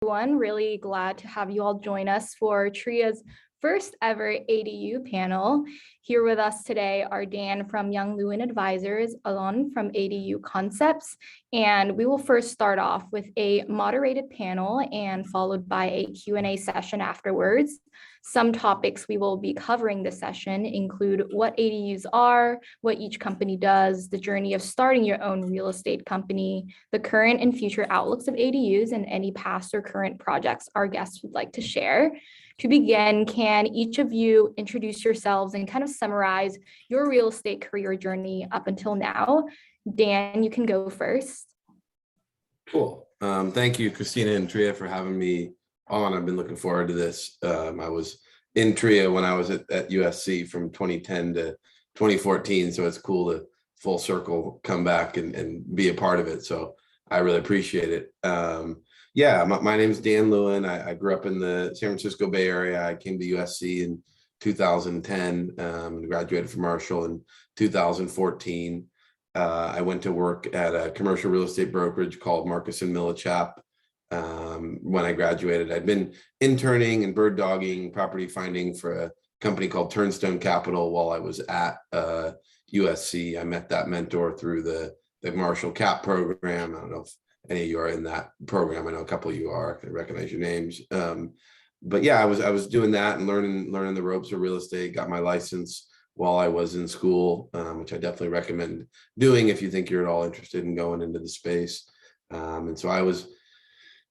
Everyone. Really glad to have you all join us for TRIA's first ever ADU panel. Here with us today are Dan from Young Lewin Advisors, Alon from ADU Concepts, and we will first start off with a moderated panel and followed by a Q&A session afterwards. Some topics we will be covering this session include what ADUs are, what each company does, the journey of starting your own real estate company, the current and future outlooks of ADUs, and any past or current projects our guests would like to share. To begin, can each of you introduce yourselves and kind of summarize your real estate career journey up until now? Dan, you can go first. Cool. Thank you, Christina and Tria, for having me on. I've been looking forward to this. I was in TRIA when I was at USC from 2010 to 2014, so it's cool to full circle come back and be a part of it. So I really appreciate it. My name is Dan Lewin. I grew up in the San Francisco Bay Area. I came to USC in 2010 and graduated from Marshall in 2014. I went to work at a commercial real estate brokerage called Marcus & Millichap. When I graduated, I'd been interning and bird dogging, property finding for a company called Turnstone Capital while I was at USC. I met that mentor through the Marshall CAP program. I don't know if any of you are in that program. I know a couple of you are. I recognize your names. But yeah, I was doing that and learning the ropes of real estate. Got my license while I was in school, which I definitely recommend doing if you think you're at all interested in going into the space. And so I was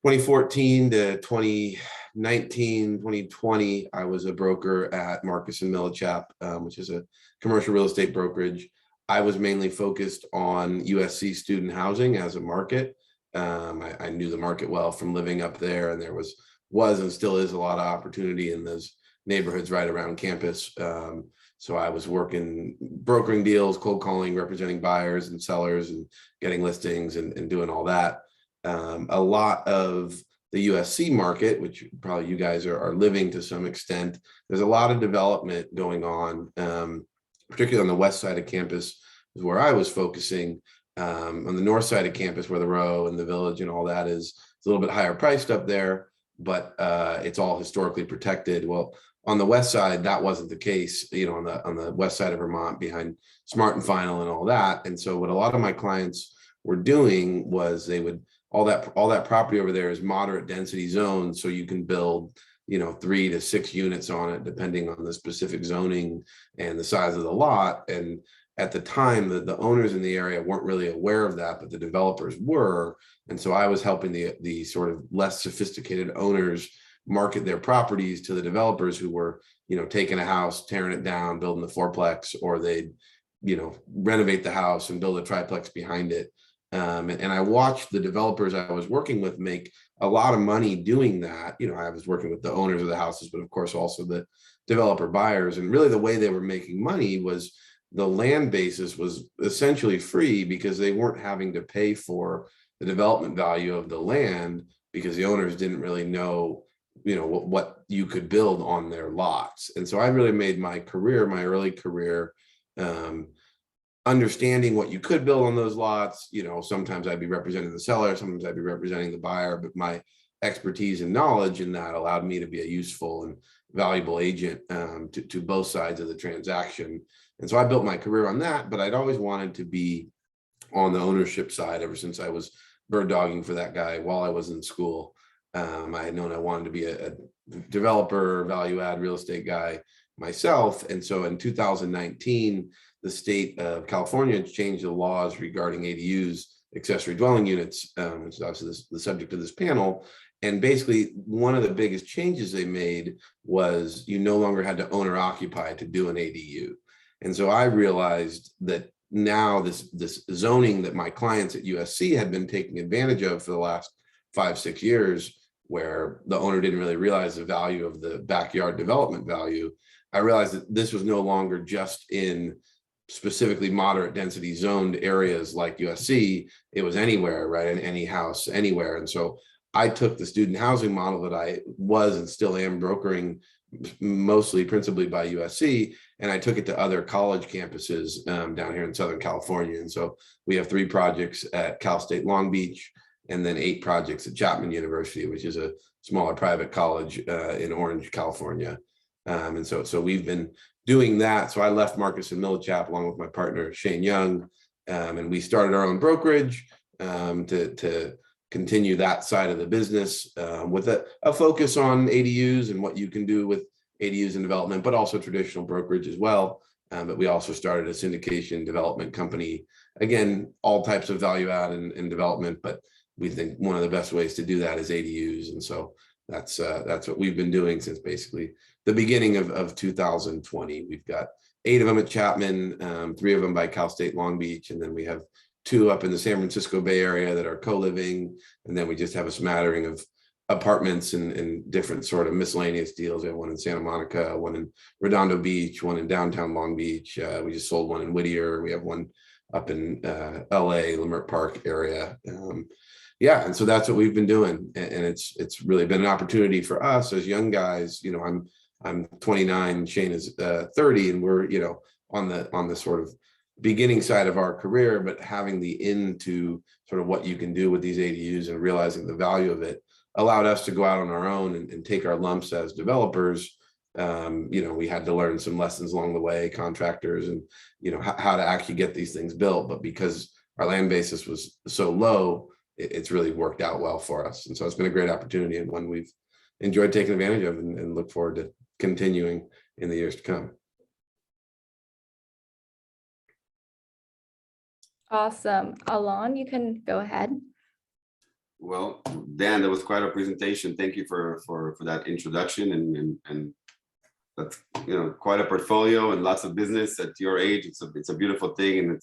2014 to 2019, 2020, I was a broker at Marcus & Millichap, which is a commercial real estate brokerage. I was mainly focused on USC student housing as a market. I knew the market well from living up there, and there was and still is a lot of opportunity in those neighborhoods right around campus. So I was brokering deals, cold calling, representing buyers and sellers and getting listings and doing all that. A lot of the USC market, which probably you guys are living to some extent, there's a lot of development going on, particularly on the west side of campus is where I was focusing. On the north side of campus where the Row and the Village and all that is, it's a little bit higher priced up there, but it's all historically protected. Well, on the west side, that wasn't the case, on the west side of Vermont behind Smart and Final and all that. And so what a lot of my clients were doing was they would, all that property over there is moderate density zones, so you can build 3 to 6 units on it depending on the specific zoning and the size of the lot. And at the time, the owners in the area weren't really aware of that, but the developers were. And so I was helping the sort of less sophisticated owners market their properties to the developers who were taking a house, tearing it down, building the fourplex, or they'd renovate the house and build a triplex behind it. And I watched the developers I was working with make a lot of money doing that. I was working with the owners of the houses, but of course also the developer buyers. And really the way they were making money was the land basis was essentially free because they weren't having to pay for the development value of the land because the owners didn't really know, what you could build on their lots. And so I really made my early career, understanding what you could build on those lots. Sometimes I'd be representing the seller, sometimes I'd be representing the buyer, but my expertise and knowledge in that allowed me to be a useful and valuable agent to both sides of the transaction. And so I built my career on that, but I'd always wanted to be on the ownership side ever since I was bird dogging for that guy while I was in school. I had known I wanted to be a developer, value add real estate guy myself. And so in 2019, the state of California changed the laws regarding ADUs, accessory dwelling units, which is obviously the subject of this panel. And basically, one of the biggest changes they made was you no longer had to own or occupy to do an ADU. And so I realized that now this zoning that my clients at USC had been taking advantage of for the last 5-6 years, where the owner didn't really realize the value of the backyard development value, I realized that this was no longer just in specifically moderate density zoned areas like USC. It was anywhere, right? In any house, anywhere. And so I took the student housing model that I was and still am brokering principally by USC, and I took it to other college campuses down here in Southern California. And so we have 3 projects at Cal State Long Beach, and then 8 projects at Chapman University, which is a smaller private college in Orange, California. And so we've been doing that. So I left Marcus and Millichap along with my partner, Shane Young, and we started our own brokerage to continue that side of the business with a focus on ADUs and what you can do with ADUs in development, but also traditional brokerage as well. But we also started a syndication development company. Again, all types of value add and development, but we think one of the best ways to do that is ADUs. And so that's what we've been doing since basically the beginning of 2020. We've got 8 of them at Chapman, 3 of them by Cal State Long Beach, and then we have 2 up in the San Francisco Bay Area that are co-living, and then we just have a smattering of apartments and different sort of miscellaneous deals. We have one in Santa Monica, one in Redondo Beach, one in downtown Long Beach. We just sold one in Whittier. We have one up in LA, Leimert Park area. Yeah, and so that's what we've been doing, and it's really been an opportunity for us as young guys. You know, I'm 29, Shane is 30, and we're, you know, on the sort of beginning side of our career, but having the into sort of what you can do with these ADUs and realizing the value of it allowed us to go out on our own and take our lumps as developers. You know, we had to learn some lessons along the way, contractors, and, you know, how to actually get these things built. But because our land basis was so low, it's really worked out well for us. And so it's been a great opportunity and one we've enjoyed taking advantage of and look forward to continuing in the years to come. Awesome. Alon, you can go ahead. Well, Dan, that was quite a presentation. Thank you for that introduction, and that's, you know, quite a portfolio and lots of business at your age. It's a beautiful thing, and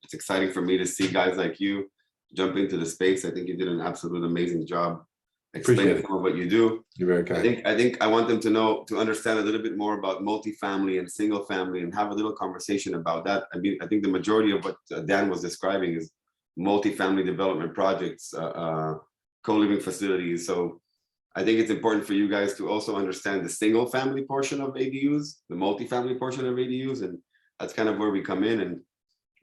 it's exciting for me to see guys like you jump into the space. I think you did an absolute amazing job explaining some of what you do. You're very kind. I think I want them to understand a little bit more about multifamily and single family and have a little conversation about that. I mean, I think the majority of what Dan was describing is multifamily development projects, co-living facilities. So I think it's important for you guys to also understand the single family portion of ADUs, the multifamily portion of ADUs, and that's kind of where we come in. And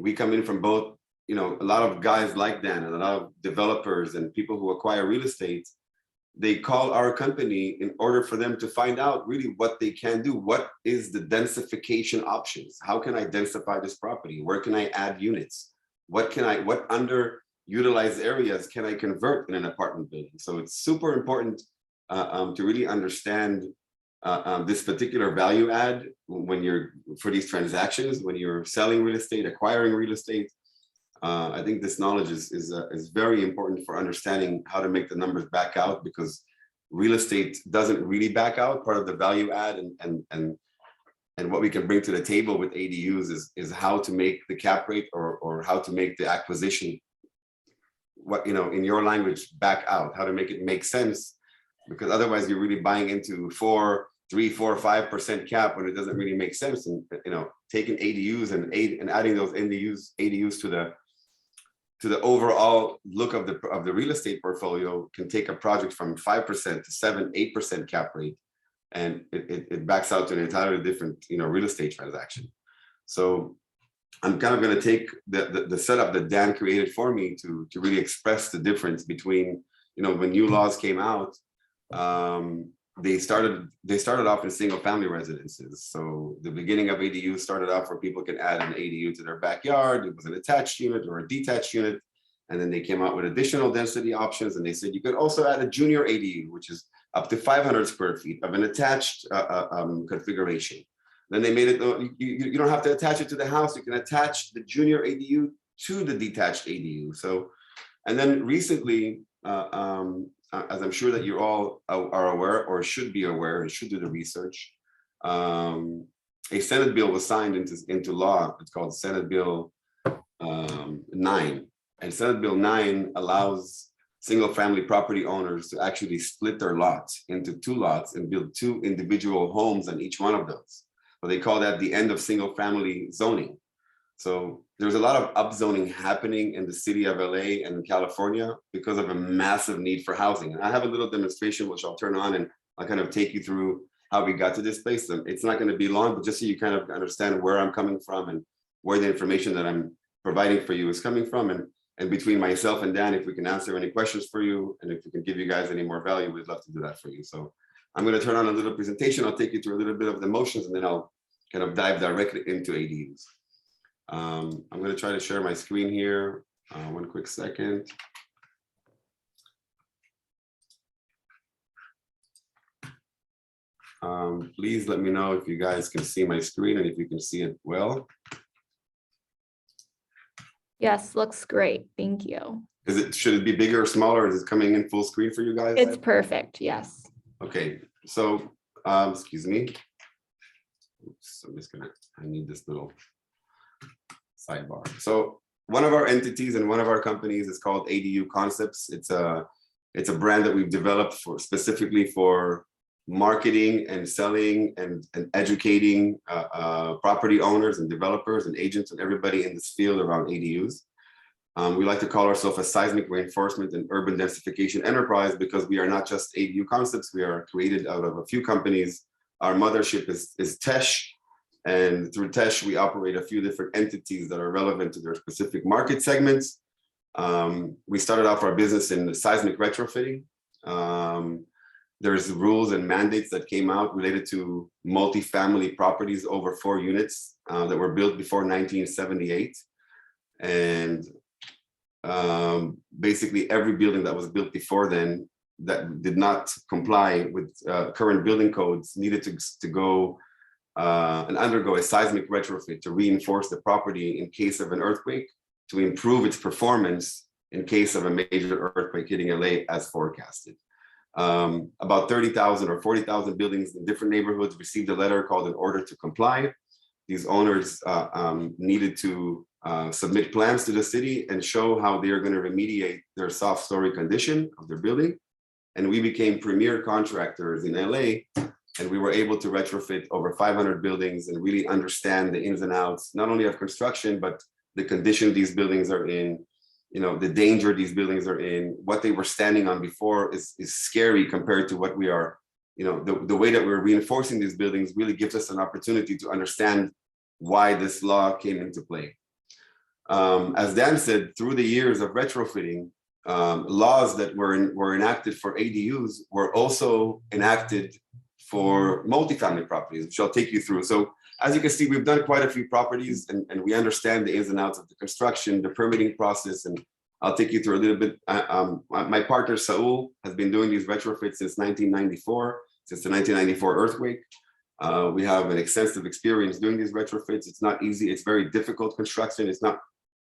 we come in from both, you know, a lot of guys like Dan and a lot of developers and people who acquire real estate. They call our company in order for them to find out really what they can do. What is the densification options? How can I densify this property? Where can I add units? What underutilized areas can I convert in an apartment building? So it's super important to really understand this particular value add when you're for these transactions, when you're selling real estate, acquiring real estate. I think this knowledge is very important for understanding how to make the numbers back out, because real estate doesn't really back out. Part of the value add and what we can bring to the table with ADUs is how to make the cap rate or how to make the acquisition, what, you know, in your language, back out, how to make it make sense, because otherwise you're really buying into 3%, 4%, 5% cap when it doesn't really make sense. And, you know, taking ADUs and adding those ADUs to the overall look of the real estate portfolio can take a project from 5% to 7%, 8% cap rate, and it backs out to an entirely different, you know, real estate transaction. So I'm kind of going to take the setup that Dan created for me to really express the difference between, you know, when new laws came out, they started off in single family residences. So the beginning of ADU started off where people could add an ADU to their backyard. It was an attached unit or a detached unit. And then they came out with additional density options. And they said you could also add a junior ADU, which is up to 500 square feet of an attached configuration. Then they made it, you don't have to attach it to the house. You can attach the junior ADU to the detached ADU. So, and then recently, as I'm sure that you all are aware or should be aware and should do the research, a Senate bill was signed into law. It's called Senate Bill 9. And Senate Bill 9 allows single family property owners to actually split their lots into 2 lots and build 2 individual homes on each one of those. So they call that the end of single family zoning. So there's a lot of upzoning happening in the city of LA and California because of a massive need for housing. And I have a little demonstration which I'll turn on and I'll kind of take you through how we got to this place. It's not going to be long, but just so you kind of understand where I'm coming from and where the information that I'm providing for you is coming from. And between myself and Dan, if we can answer any questions for you, and if we can give you guys any more value, we'd love to do that for you. So I'm going to turn on a little presentation. I'll take you through a little bit of the motions, and then I'll kind of dive directly into ADUs. I'm going to try to share my screen here. One quick second. Please let me know if you guys can see my screen and if you can see it well. Yes, looks great. Thank you. Should it be bigger or smaller? Is it coming in full screen for you guys? It's perfect. Yes. Okay, so excuse me. Oops, I need this little sidebar. So one of our entities and one of our companies is called ADU Concepts. It's a brand that we've developed specifically for marketing and selling and educating property owners and developers and agents and everybody in this field around ADUs. We like to call ourselves a seismic reinforcement and urban densification enterprise because we are not just ADU Concepts. We are created out of a few companies. Our mothership is Tesh, and through Tesh, we operate a few different entities that are relevant to their specific market segments. We started off our business in seismic retrofitting. There's rules and mandates that came out related to multifamily properties over 4 units that were built before 1978. And basically every building that was built before then that did not comply with current building codes needed to go and undergo a seismic retrofit to reinforce the property in case of an earthquake, to improve its performance in case of a major earthquake hitting LA as forecasted. About 30,000 or 40,000 buildings in different neighborhoods received a letter called an order to comply. These owners needed to submit plans to the city and show how they are going to remediate their soft story condition of their building. And we became premier contractors in LA, and we were able to retrofit over 500 buildings and really understand the ins and outs, not only of construction, but the condition these buildings are in, the danger these buildings are in. What they were standing on before is scary compared to what we are, the way that we're reinforcing these buildings really gives us an opportunity to understand why this law came into play. As Dan said, through the years of retrofitting, laws that were enacted for ADUs were also enacted for multifamily properties, which I'll take you through. So as you can see, we've done quite a few properties, and we understand the ins and outs of the construction, the permitting process, and I'll take you through a little bit. My partner, Saul, has been doing these retrofits since 1994, since the 1994 earthquake. We have an extensive experience doing these retrofits. It's not easy. It's very difficult construction. It's not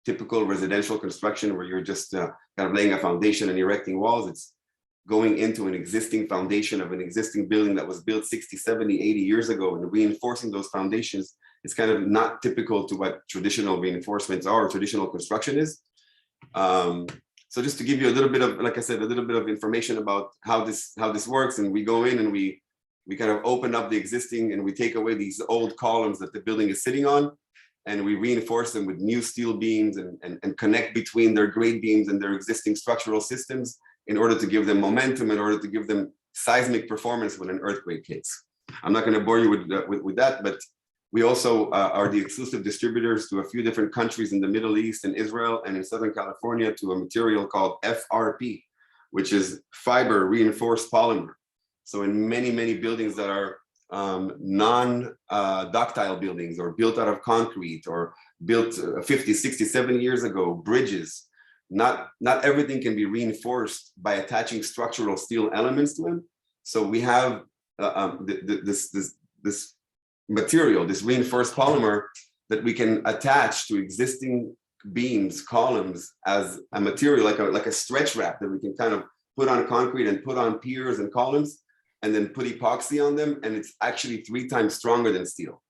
typical residential construction where you're just kind of laying a foundation and erecting walls. It's going into an existing foundation of an existing building that was built 60, 70, 80 years ago and reinforcing those foundations. It's kind of not typical to what traditional reinforcements are or traditional construction is. So just to give you a little bit of, like I said, a little bit of information about how this works, and we go in and we kind of open up the existing and we take away these old columns that the building is sitting on, and we reinforce them with new steel beams and connect between their grade beams and their existing structural systems in order to give them momentum, in order to give them seismic performance when an earthquake hits. I'm not going to bore you with that, but we also are the exclusive distributors to a few different countries in the Middle East and Israel and in Southern California to a material called FRP, which is fiber reinforced polymer. So in many, many buildings that are non-ductile buildings or built out of concrete or built 50, 60, 70 years ago, bridges, not everything can be reinforced by attaching structural steel elements to them. So we have this material, this reinforced polymer that we can attach to existing beams, columns as a material, like a stretch wrap that we can kind of put on concrete and put on piers and columns and then put epoxy on them. And it's actually 3 times stronger than steel.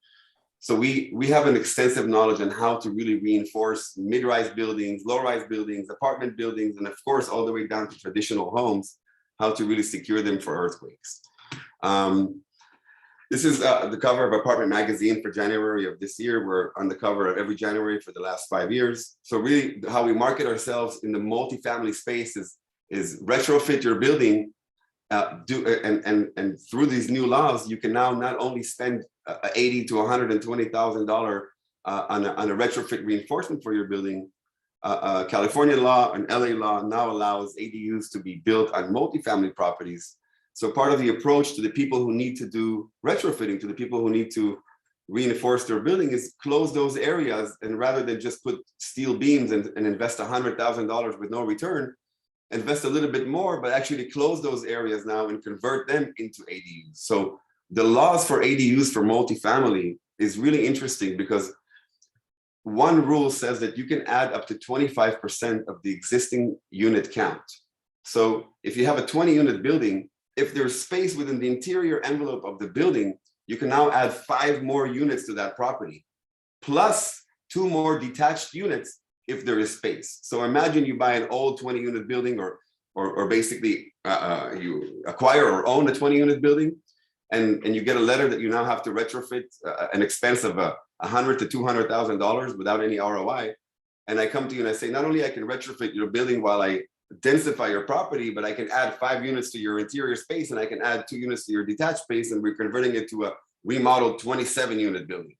So we have an extensive knowledge on how to really reinforce mid-rise buildings, low-rise buildings, apartment buildings, and of course, all the way down to traditional homes, how to really secure them for earthquakes. This is the cover of Apartment Magazine for January of this year. We're on the cover of every January for the last 5 years. So really how we market ourselves in the multifamily space is retrofit your building, and through these new laws, you can now not only spend $80,000 to $120,000 on a retrofit reinforcement for your building, California law and LA law now allows ADUs to be built on multifamily properties. So part of the approach to the people who need to do retrofitting, to the people who need to reinforce their building, is close those areas, and rather than just put steel beams and invest $100,000 with no return, invest a little bit more, but actually close those areas now and convert them into ADUs. So the laws for ADUs for multifamily is really interesting, because one rule says that you can add up to 25% of the existing unit count. So if you have a 20-unit building, if there's space within the interior envelope of the building, you can now add 5 more units to that property, plus 2 more detached units if there is space. So imagine you buy an old 20-unit building, or basically you acquire or own a 20-unit building, and you get a letter that you now have to retrofit an expense of $100,000 to $200,000 without any ROI. And I come to you and I say, not only I can retrofit your building while I densify your property, but I can add 5 units to your interior space, and I can add 2 units to your detached space, and we're converting it to a remodeled 27-unit building.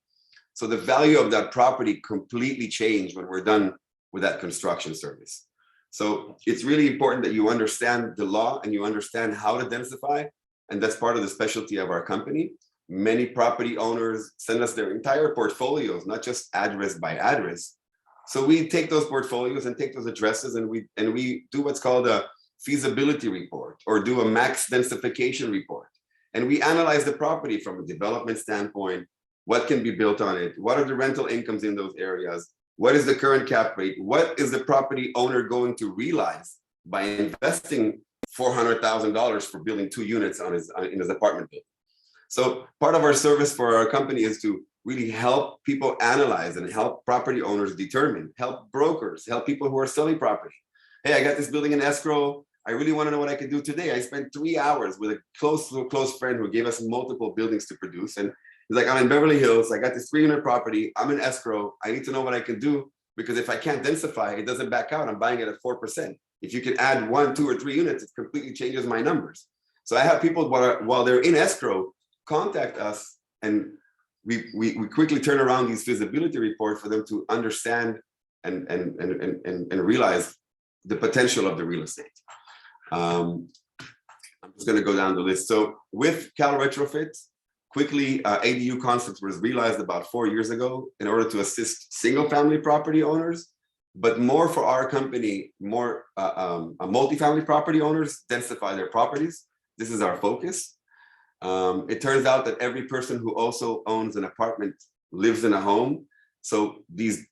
So the value of that property completely changed when we're done with that construction service. So it's really important that you understand the law and you understand how to densify, and that's part of the specialty of our company. Many property owners send us their entire portfolios, not just address by address. So we take those portfolios and take those addresses, and we do what's called a feasibility report, or do a max densification report. And we analyze the property from a development standpoint. What can be built on it? What are the rental incomes in those areas? What is the current cap rate? What is the property owner going to realize by investing $400,000 for building 2 units in his apartment building? So part of our service for our company is to really help people analyze and help property owners determine, help brokers, help people who are selling property. Hey, I got this building in escrow. I really want to know what I can do today. I spent 3 hours with a close friend who gave us multiple buildings to produce. And he's like, I'm in Beverly Hills. I got this 3-unit property. I'm in escrow. I need to know what I can do, because if I can't densify, it doesn't back out. I'm buying it at 4%. If you can add 1, 2, or 3 units, it completely changes my numbers. So I have people while they're in escrow contact us, and we quickly turn around these feasibility reports for them to understand and realize the potential of the real estate. I'm just going to go down the list. So with Cal Retrofit, quickly, ADU concept was realized about 4 years ago in order to assist single-family property owners, but more for our company, more multifamily property owners densify their properties. This is our focus. It turns out that every person who also owns an apartment lives in a home. So these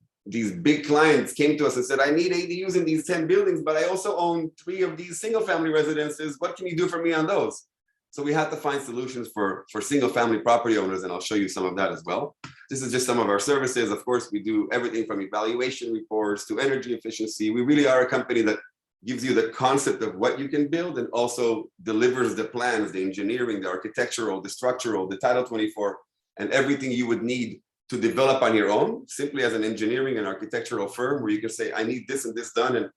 big clients came to us and said, I need ADUs in these 10 buildings, but I also own 3 of these single family residences. What can you do for me on those? So we had to find solutions for single family property owners, and I'll show you some of that as well. This is just some of our services. Of course, we do everything from evaluation reports to energy efficiency. We really are a company that gives you the concept of what you can build, and also delivers the plans, the engineering, the architectural, the structural, the Title 24, and everything you would need to develop on your own, simply as an engineering and architectural firm, where you can say, I need this and this done, and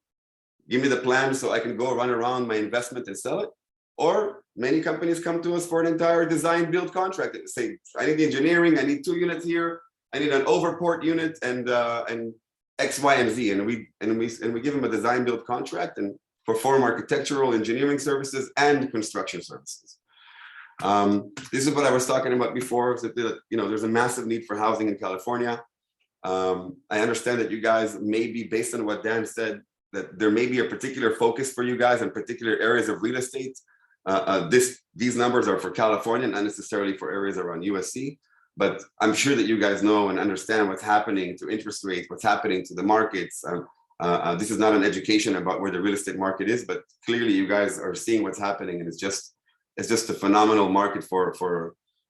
give me the plan so I can go run around my investment and sell it. Or many companies come to us for an entire design build contract and say, I need the engineering, I need 2 units here, I need an overport unit, and X, Y, and Z, and we give them a design build contract and perform architectural, engineering services and construction services. This is what I was talking about before. So that, there's a massive need for housing in California. I understand that you guys may be, based on what Dan said, that there may be a particular focus for you guys in particular areas of real estate. These numbers are for California, not necessarily for areas around USC. But I'm sure that you guys know and understand what's happening to interest rates, what's happening to the markets. This is not an education about where the real estate market is, but clearly you guys are seeing what's happening, and it's just a phenomenal market for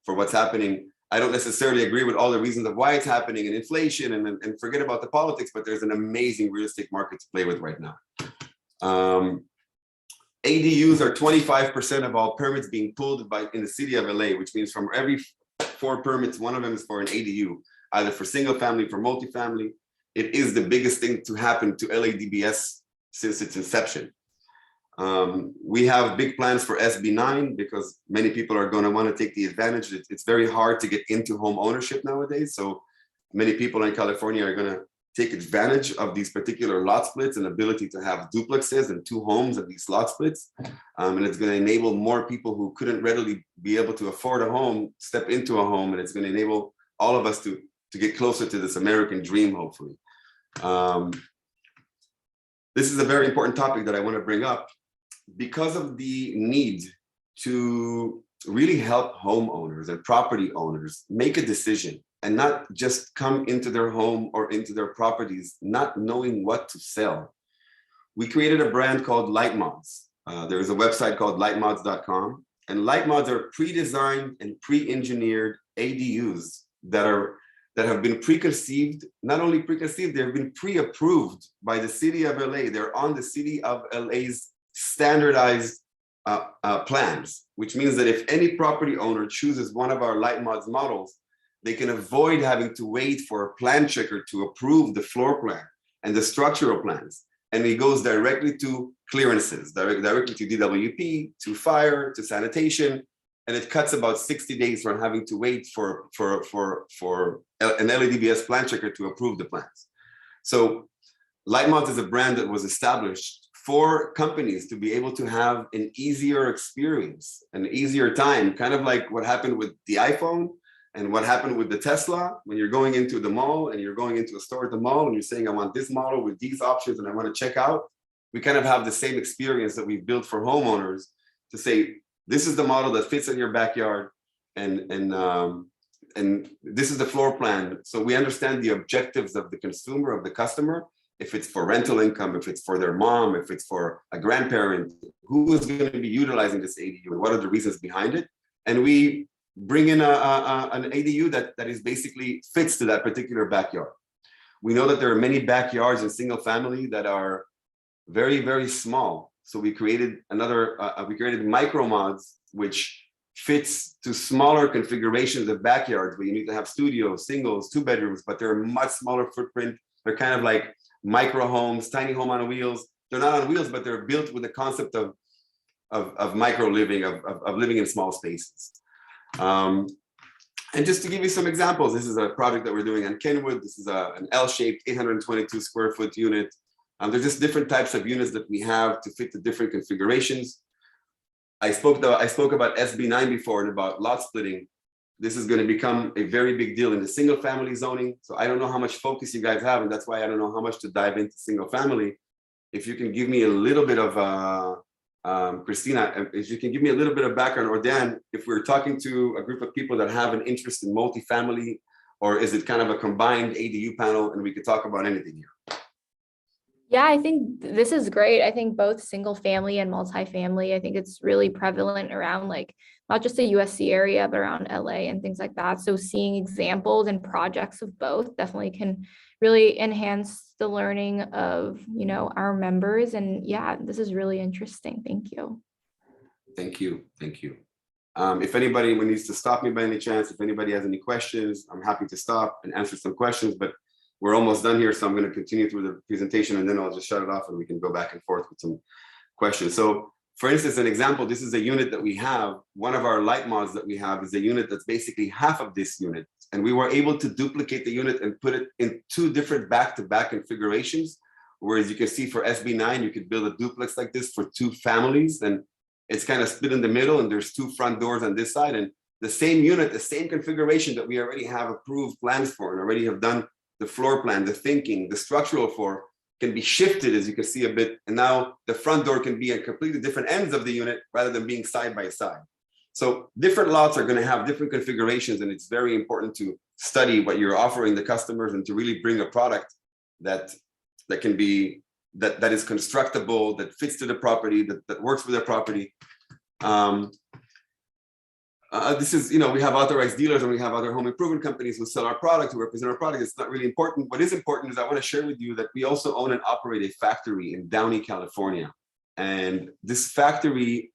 what's happening. I don't necessarily agree with all the reasons of why it's happening, and inflation, and forget about the politics, but there's an amazing real estate market to play with right now. ADUs are 25% of all permits being pulled in the city of LA, which means from every 4 permits, 1 of them is for an ADU, either for single family, for multifamily. It is the biggest thing to happen to LADBS since its inception. We have big plans for Sb9 because many people are going to want to take the advantage. It's very hard to get into home ownership nowadays. So many people in California are going to take advantage of these particular lot splits and ability to have duplexes and 2 homes of these lot splits. And it's going to enable more people who couldn't readily be able to afford a home, step into a home, and it's going to enable all of us to get closer to this American dream, hopefully. This is a very important topic that I want to bring up because of the need to really help homeowners and property owners make a decision and not just come into their home or into their properties not knowing what to sell. We created a brand called Light Mods. There is a website called lightmods.com, and Light Mods are pre-designed and pre-engineered ADUs that have been preconceived, not only preconceived, they've been pre-approved by the city of LA. They're on the city of LA's standardized plans, which means that if any property owner chooses one of our Light Mods models, they can avoid having to wait for a plan checker to approve the floor plan and the structural plans. And it goes directly to clearances, directly to DWP, to fire, to sanitation. And it cuts about 60 days from having to wait for an LADBS plan checker to approve the plans. So Light Mods is a brand that was established for companies to be able to have an easier experience, an easier time, kind of like what happened with the iPhone and what happened with the Tesla. When you're going into the mall and you're going into a store at the mall and you're saying, I want this model with these options and I want to check out, we kind of have the same experience that we've built for homeowners to say, this is the model that fits in your backyard and this is the floor plan. So we understand the objectives of the consumer, of the customer, if it's for rental income, if it's for their mom, if it's for a grandparent, who is going to be utilizing this ADU and what are the reasons behind it. And we bring in an ADU that is basically fits to that particular backyard. We know that there are many backyards in single family that are very, very small. So we created micro mods, which fits to smaller configurations of backyards where you need to have studios, singles, 2 bedrooms, but they're a much smaller footprint. They're kind of like micro homes, tiny home on wheels. They're not on wheels, but they're built with the concept of micro living, of living in small spaces. And just to give you some examples, this is a project that we're doing on Kenwood. This is an L-shaped 822 square foot unit. There's just different types of units that we have to fit the different configurations. I spoke about Sb9 before and about lot splitting. This is going to become a very big deal in the single family zoning. So I don't know how much focus you guys have, and that's why I don't know how much to dive into single family. If you can give me a little bit of, Christina, if you can give me a little bit of background, or Dan, if we're talking to a group of people that have an interest in multifamily, or is it kind of a combined ADU panel and we could talk about anything here? Yeah, I think this is great. I think both single family and multifamily, I think it's really prevalent around like not just the USC area, but around LA and things like that. So seeing examples and projects of both definitely can really enhance the learning of, our members. And yeah, this is really interesting. Thank you. Thank you. Thank you. If anybody needs to stop me by any chance, if anybody has any questions, I'm happy to stop and answer some questions, but we're almost done here. So I'm going to continue through the presentation and then I'll just shut it off and we can go back and forth with some questions. So for instance, an example, this is a unit that we have. One of our Light Mods that we have is a unit that's basically half of this unit. And we were able to duplicate the unit and put it in 2 different back-to-back configurations. Whereas you can see for Sb9, you could build a duplex like this for 2 families. And it's kind of split in the middle and there's 2 front doors on this side. And the same unit, the same configuration that we already have approved plans for and already have done the floor plan, the thinking, the structural for, can be shifted, as you can see a bit. And now the front door can be at completely different ends of the unit rather than being side by side. So different lots are going to have different configurations, and it's very important to study what you're offering the customers and to really bring a product that can be, that is constructible, that fits to the property, that works with the property. This is, we have authorized dealers and we have other home improvement companies who sell our product, who represent our product. It's not really important. What is important is I want to share with you that we also own and operate a factory in Downey, California. And this factory,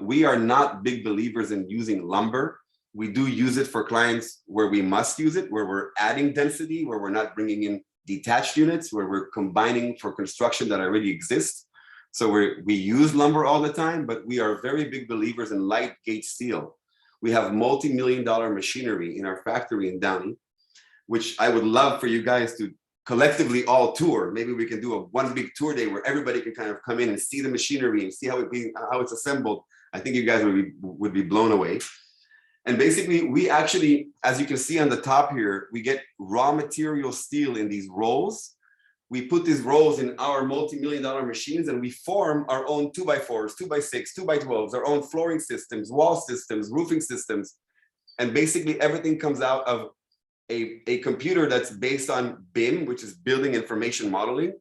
we are not big believers in using lumber. We do use it for clients where we must use it, where we're adding density, where we're not bringing in detached units, where we're combining for construction that already exists. So we use lumber all the time, but we are very big believers in light gauge steel. We have multi-million-dollar machinery in our factory in Downey, which I would love for you guys to collectively all tour. Maybe we can do one big tour day where everybody can kind of come in and see the machinery and see how it's assembled. I think you guys would be blown away. And basically, we actually, as you can see on the top here, we get raw material steel in these rolls. We put these rolls in our multi-million-dollar machines, and we form our own 2x4s, 2x6, 2x12s, our own flooring systems, wall systems, roofing systems. And basically everything comes out of a computer that's based on BIM, which is Building Information Modeling.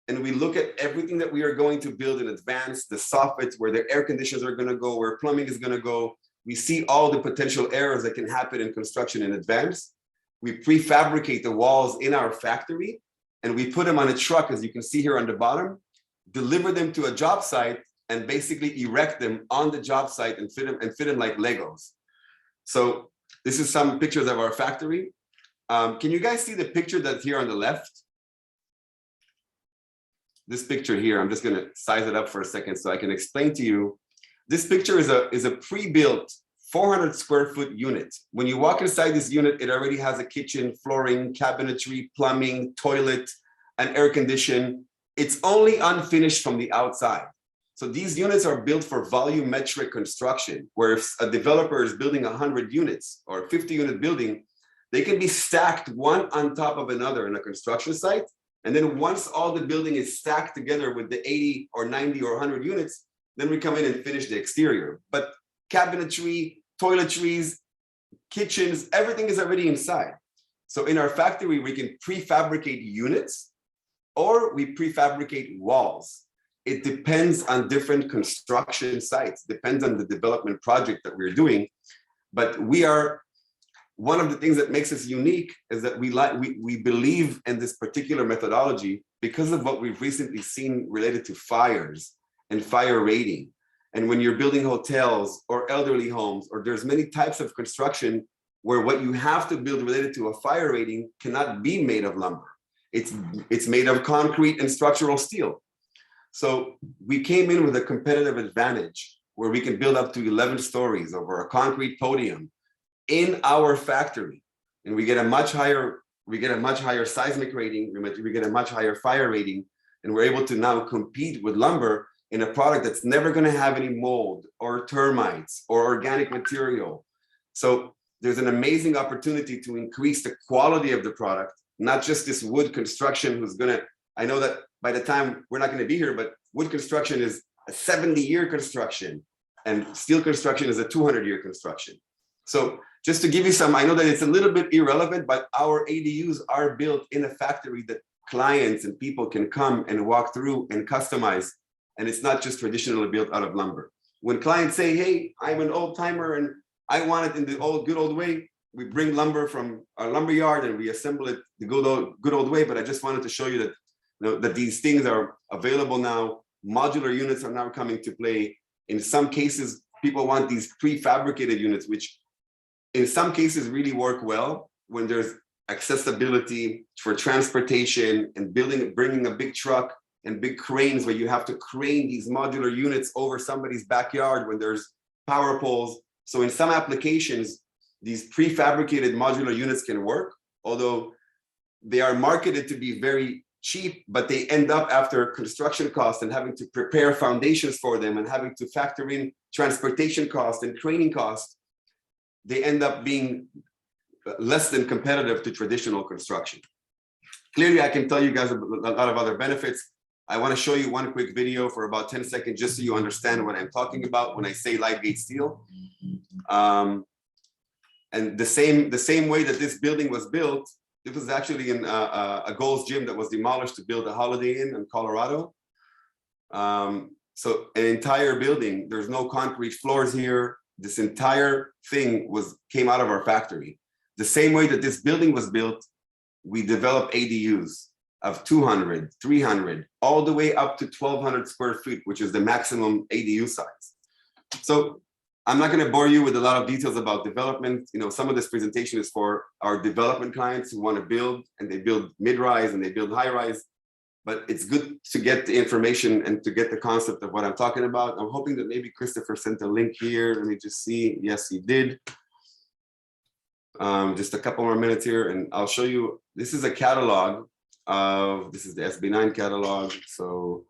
And we look at everything that we are going to build in advance, the soffits, where the air conditioners are gonna go, where plumbing is gonna go. We see all the potential errors that can happen in construction in advance. We prefabricate the walls in our factory, and we put them on a truck, as you can see here on the bottom, deliver them to a job site, and basically erect them on the job site and fit them like Legos. So this is some pictures of our factory. Can you guys see the picture that's here on the left? This picture here, I'm just gonna size it up for a second so I can explain to you. This picture is a pre-built 400 square foot unit. When you walk inside this unit, it already has a kitchen, flooring, cabinetry, plumbing, toilet, and air condition. It's only unfinished from the outside. So these units are built for volumetric construction, where if a developer is building 100 units or a 50-unit building, they can be stacked one on top of another in a construction site. And then once all the building is stacked together with the 80 or 90 or 100 units, then we come in and finish the exterior. But cabinetry, toiletries, kitchens, everything is already inside. So in our factory, we can prefabricate units or we prefabricate walls. It depends on different construction sites, depends on the development project that we're doing. But one of the things that makes us unique is that we believe in this particular methodology because of what we've recently seen related to fires and fire rating. And when you're building hotels or elderly homes, or there's many types of construction where what you have to build related to a fire rating cannot be made of lumber. It's made of concrete and structural steel. So we came in with a competitive advantage where we can build up to 11 stories over a concrete podium in our factory. And we get a much higher seismic rating, we get a much higher fire rating, and we're able to now compete with lumber in a product that's never going to have any mold or termites or organic material. So there's an amazing opportunity to increase the quality of the product, not just this wood construction I know that by the time we're not going to be here, but wood construction is a 70-year construction and steel construction is a 200-year construction. So just to give you some, I know that it's a little bit irrelevant, but our ADUs are built in a factory that clients and people can come and walk through and customize. And it's not just traditionally built out of lumber. When clients say, hey, I'm an old timer and I want it in the good old way, we bring lumber from our lumber yard and we assemble it the good old way. But I just wanted to show you that, that these things are available now. Modular units are now coming to play. In some cases, people want these prefabricated units, which in some cases really work well when there's accessibility for transportation and bringing a big truck and big cranes where you have to crane these modular units over somebody's backyard when there's power poles. So in some applications, these prefabricated modular units can work, although they are marketed to be very cheap, but they end up after construction costs and having to prepare foundations for them and having to factor in transportation costs and craning costs. They end up being less than competitive to traditional construction. Clearly, I can tell you guys a lot of other benefits. I want to show you one quick video for about 10 seconds, just so you understand what I'm talking about when I say light gauge steel. And the same way that this building was built, it was actually in a Gold's Gym that was demolished to build a Holiday Inn in Colorado. So an entire building, there's no concrete floors here. This entire thing came out of our factory. The same way that this building was built, we developed ADUs of 200, 300, all the way up to 1,200 square feet, which is the maximum ADU size. So I'm not going to bore you with a lot of details about development. Some of this presentation is for our development clients who want to build, and they build mid-rise and they build high-rise. But it's good to get the information and to get the concept of what I'm talking about. I'm hoping that maybe Christopher sent a link here. Let me just see. Yes, he did. Just a couple more minutes here, and I'll show you. This is a catalog This is the Sb9 catalog. So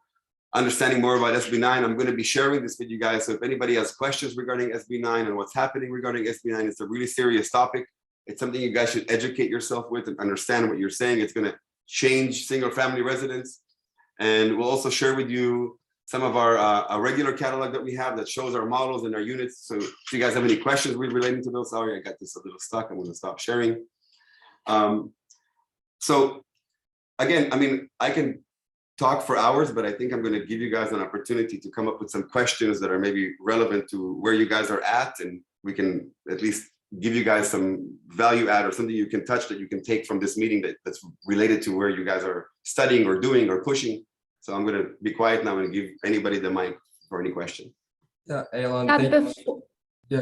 understanding more about Sb9, I'm going to be sharing this with you guys. So if anybody has questions regarding Sb9 and what's happening regarding Sb9, it's a really serious topic. It's something you guys should educate yourself with and understand what you're saying. It's going to change single family residence. And we'll also share with you some of our regular catalog that we have that shows our models and our units. So if you guys have any questions relating to those, sorry, I got this a little stuck. I'm going to stop sharing. So again, I mean, I can talk for hours, but I think I'm going to give you guys an opportunity to come up with some questions that are maybe relevant to where you guys are at, and we can at least give you guys some value add or something you can touch that you can take from this meeting that's related to where you guys are studying or doing or pushing. So I'm going to be quiet now and give anybody the mic for any question. Yeah, Elon, Yeah, thank you.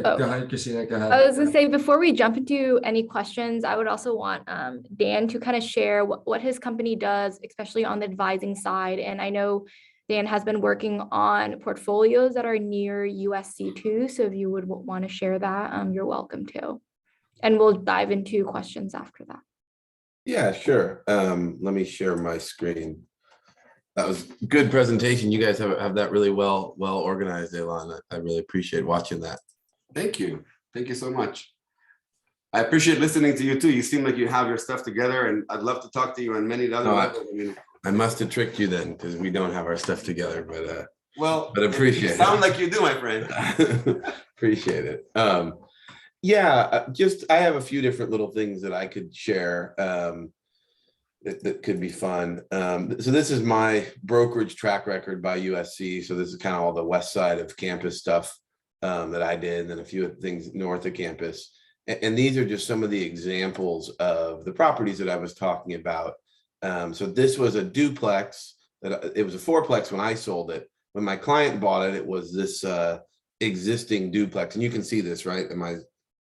Oh. Go ahead, Christina, go ahead. I was gonna say, before we jump into any questions, I would also want Dan to kind of share what his company does, especially on the advising side. And I know Dan has been working on portfolios that are near USC too. So if you would want to share that, you're welcome to. And we'll dive into questions after that. Yeah, sure. Let me share my screen. That was good presentation. You guys have that really well organized, Elon. I really appreciate watching that. Thank you. Thank you so much. I appreciate listening to you too. You seem like you have your stuff together, and I'd love to talk to you on many other levels. I mean, I must have tricked you then, because we don't have our stuff together, but well, but appreciate it. Sound like you do, my friend. Appreciate it. Yeah, just I have a few different little things that I could share that could be fun. So this is my brokerage track record by USC. So this is kind of all the west side of campus stuff that I did, and then a few things north of campus. And these are just some of the examples of the properties that I was talking about. So this was a duplex. It was a fourplex when I sold it. When my client bought it, it was this existing duplex. And you can see this, right? Am I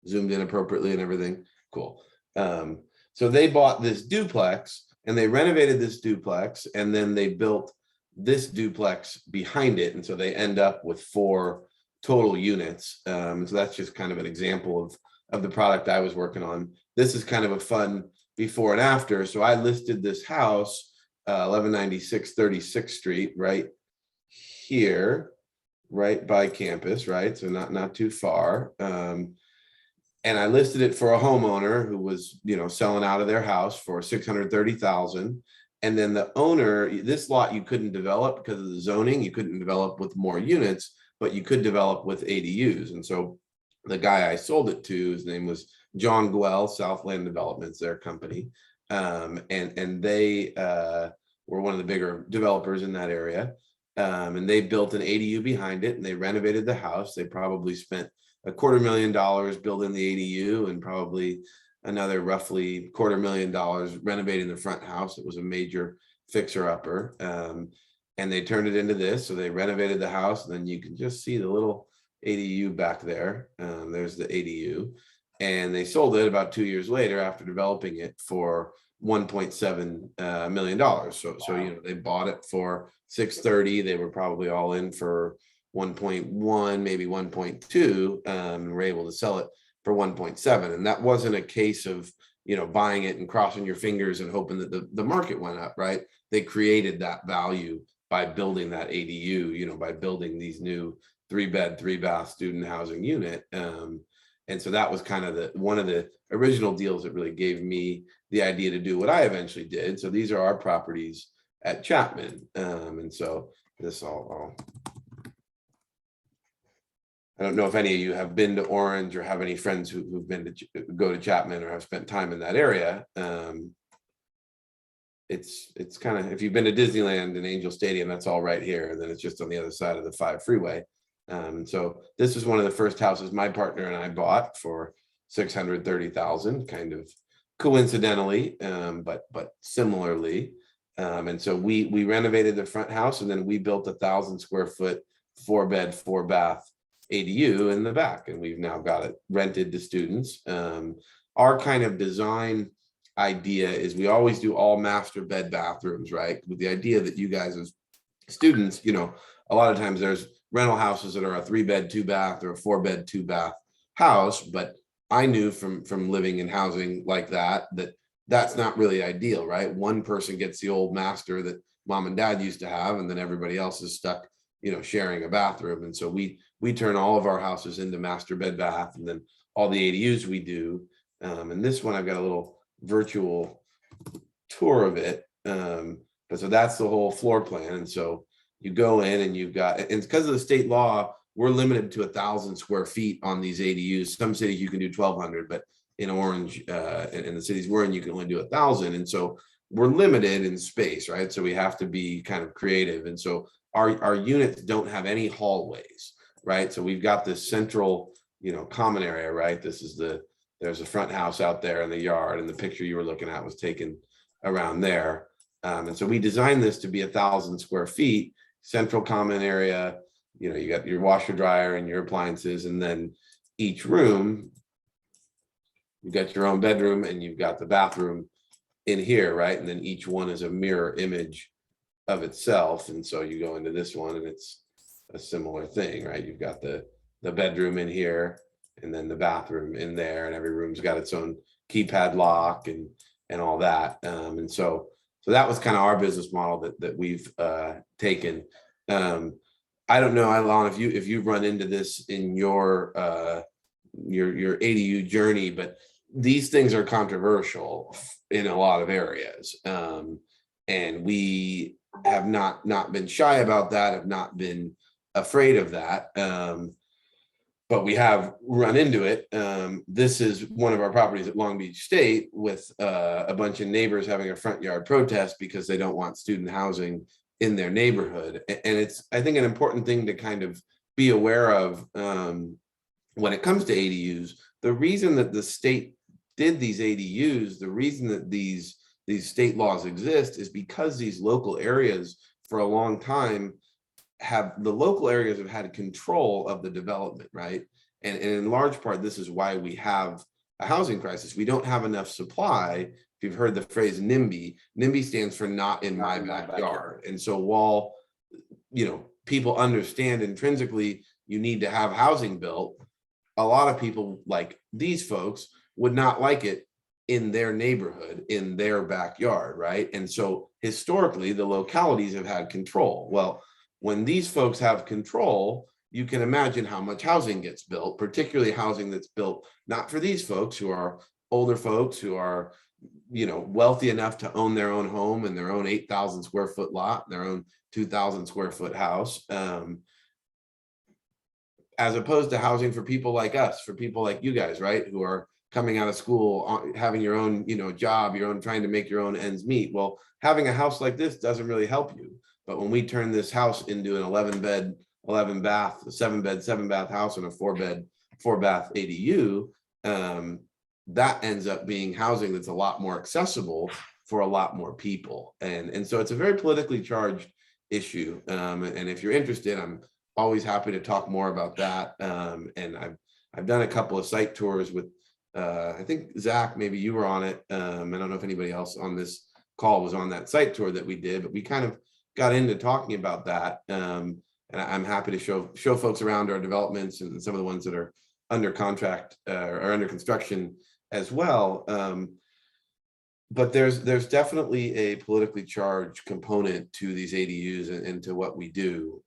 zoomed in appropriately and everything? Cool. So they bought this duplex and they renovated this duplex, and then they built this duplex behind it. And so they end up with 4 total units. So that's just kind of an example of the product I was working on. This is kind of a fun before and after. So I listed this house, 1196 36th Street, right here, right by campus, right? So not too far. And I listed it for a homeowner who was, selling out of their house for $630,000. And then the owner, this lot you couldn't develop because of the zoning. You couldn't develop with more units, but you could develop with ADUs. And so the guy I sold it to, his name was John Guell, Southland Developments, their company. And they were one of the bigger developers in that area. And they built an ADU behind it, and they renovated the house. They probably spent $250,000 building the ADU, and probably another roughly $250,000 renovating the front house. It was a major fixer-upper. And they turned it into this. So they renovated the house, and then you can just see the little ADU back there. There's the ADU. And they sold it about 2 years later after developing it for $1.7 million. So they bought it for $630. They were probably all in for 1.1, maybe 1.2, and were able to sell it for 1.7. And that wasn't a case of, buying it and crossing your fingers and hoping that the market went up, right? They created that value by building that ADU, by building these new 3-bed, 3-bath student housing unit. And so that was kind of one of the original deals that really gave me the idea to do what I eventually did. So these are our properties at Chapman. And so this I don't know if any of you have been to Orange or have any friends who've been to go to Chapman or have spent time in that area. It's kind of, if you've been to Disneyland and Angel Stadium, that's all right here. And then it's just on the other side of the 5 freeway. So this is one of the first houses my partner and I bought for $630,000, kind of coincidentally, but similarly. And so we renovated the front house, and then we built 1,000 square foot 4-bed, 4-bath ADU in the back, and we've now got it rented to students. Our kind of design idea is we always do all master bed bathrooms, right? With the idea that you guys as students, a lot of times there's rental houses that are a 3-bed, 2-bath or a 4-bed, 2-bath house. But I knew from living in housing like that that's not really ideal, right? One person gets the old master that mom and dad used to have, and then everybody else is stuck, sharing a bathroom. And so we turn all of our houses into master bed bath, and then all the ADUs we do. And this one, I've got a little virtual tour of it. But so that's the whole floor plan. And so you go in and you've got, and because of the state law, we're limited to 1,000 square feet on these ADUs. Some cities you can do 1,200, but in Orange, in the cities we're in, you can only do 1,000. And so we're limited in space, right? So we have to be kind of creative. And so our units don't have any hallways, right? So we've got this central, common area, right? There's a front house out there in the yard, and the picture you were looking at was taken around there. And so we designed this to be 1,000 square feet, central common area. You got your washer, dryer, and your appliances, and then each room, you've got your own bedroom and you've got the bathroom in here, right? And then each one is a mirror image of itself. And so you go into this one and it's a similar thing, right? You've got the bedroom in here, and then the bathroom in there, and every room's got its own keypad lock and all that. And so that was kind of our business model that we've taken. I don't know, Alon, if you've run into this in your ADU journey, but these things are controversial in a lot of areas. And we have not been shy about that, have not been afraid of that. But we have run into it. This is one of our properties at Long Beach State with a bunch of neighbors having a front yard protest because they don't want student housing in their neighborhood. And it's, I think, an important thing to kind of be aware of when it comes to ADUs. The reason that the state did these ADUs, the reason that these state laws exist is because these local areas for a long time the local areas have had control of the development, right? And in large part, this is why we have a housing crisis. We don't have enough supply. If you've heard the phrase NIMBY stands for not in my backyard. And so while, people understand intrinsically you need to have housing built, a lot of people like these folks would not like it in their neighborhood, in their backyard, right? And so historically, the localities have had control. Well, when these folks have control, you can imagine how much housing gets built, particularly housing that's built not for these folks who are older folks who are, wealthy enough to own their own home and their own 8,000 square foot lot, their own 2,000 square foot house, as opposed to housing for people like us, for people like you guys, right? Who are coming out of school, having your own, job, trying to make your own ends meet. Well, having a house like this doesn't really help you. But when we turn this house into an 11-bed, 11-bath, 7-bed, 7-bath house and a 4-bed, 4-bath ADU, that ends up being housing that's a lot more accessible for a lot more people. And so it's a very politically charged issue. And if you're interested, I'm always happy to talk more about that. And I've done a couple of site tours with, I think Zach, maybe you were on it. I don't know if anybody else on this call was on that site tour that we did, but we kind of got into talking about that. And I'm happy to show folks around our developments and some of the ones that are under contract or under construction as well. But there's definitely a politically charged component to these ADUs and to what we do.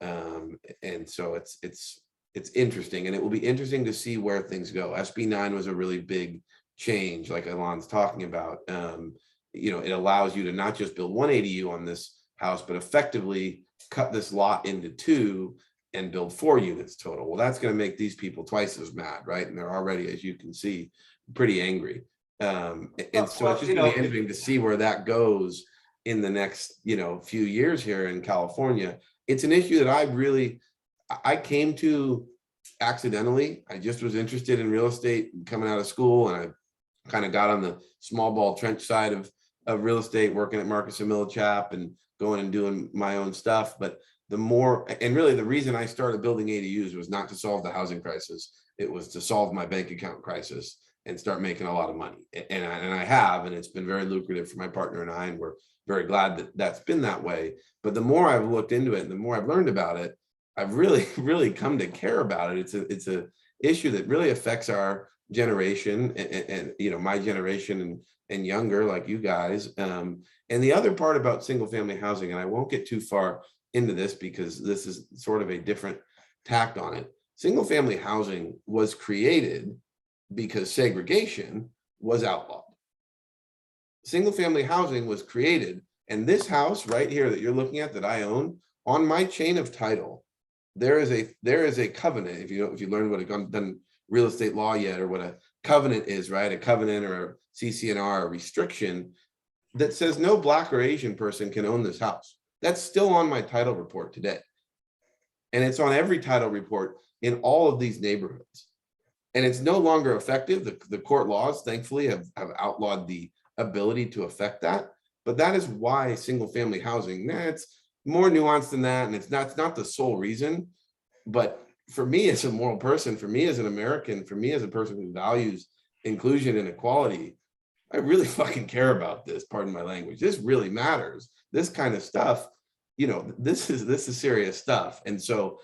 And so it's interesting, and it will be interesting to see where things go. Sb9 was a really big change, like Alon's talking about. It allows you to not just build one ADU on this house, but effectively cut this lot into 2 and build 4 units total. Well, that's going to make these people twice as mad, right? And they're already, as you can see, pretty angry. And so it's just going to be interesting to see where that goes in the next, few years here in California. It's an issue that I came to accidentally. I just was interested in real estate coming out of school, and I kind of got on the small ball trench side of real estate, working at Marcus and Millichap and going and doing my own stuff. But the reason I started building ADUs was not to solve the housing crisis. It was to solve my bank account crisis and start making a lot of money. And I have, and it's been very lucrative for my partner and I, and we're very glad that that's been that way. But the more I've looked into it and the more I've learned about it, I've really, really come to care about it. issue that really affects our generation and you know, my generation and younger, like you guys. And the other part about single family housing, and I won't get too far into this because this is sort of a different tact on it. Single family housing was created because segregation was outlawed. Single family housing was created, and this house right here that you're looking at that I own, on my chain of title, there is a covenant. If you learn what done real estate law yet, or what a covenant is, right? A covenant or a CC&R, a restriction that says no Black or Asian person can own this house. That's still on my title report today. And it's on every title report in all of these neighborhoods. And it's no longer effective. The court laws, thankfully, have outlawed the ability to affect that. But that is why single family housing, it's more nuanced than that. And it's not the sole reason. But for me as a moral person, for me as an American, for me as a person who values inclusion and equality, I really fucking care about this, pardon my language. This really matters. This kind of stuff, you know, this is serious stuff. And so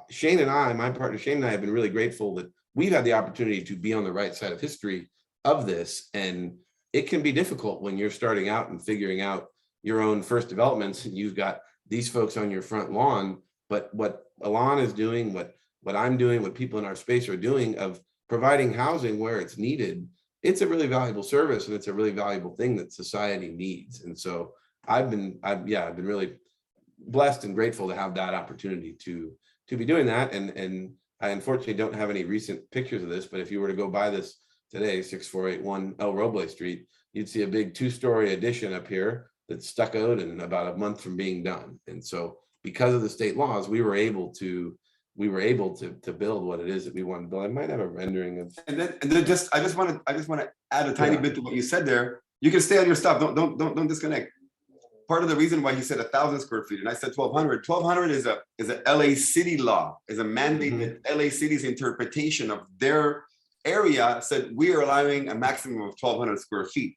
Shane and I, my partner Shane and I, have been really grateful that we've had the opportunity to be on the right side of history of this. And it can be difficult when you're starting out and figuring out your own first developments, and you've got these folks on your front lawn. But what Alon is doing, what I'm doing, what people in our space are doing, of providing housing where it's needed, it's a really valuable service, and it's a really valuable thing that society needs. And so I've been really blessed and grateful to have that opportunity to be doing that. And I unfortunately don't have any recent pictures of this, but if you were to go by this today, 6481 El Roble Street, you'd see a big 2-story addition up here that's stuccoed and about a month from being done. And so because of the state laws, we were able to build what it is that we want to build. I might have a rendering of. And then I just want to add a tiny bit to what you said there. You can stay on your stuff. Don't disconnect. Part of the reason why he said 1,000 square feet and I said 1,200. 1,200 is a LA City law, is a mandate that LA City's interpretation of their area said we are allowing a maximum of 1,200 square feet.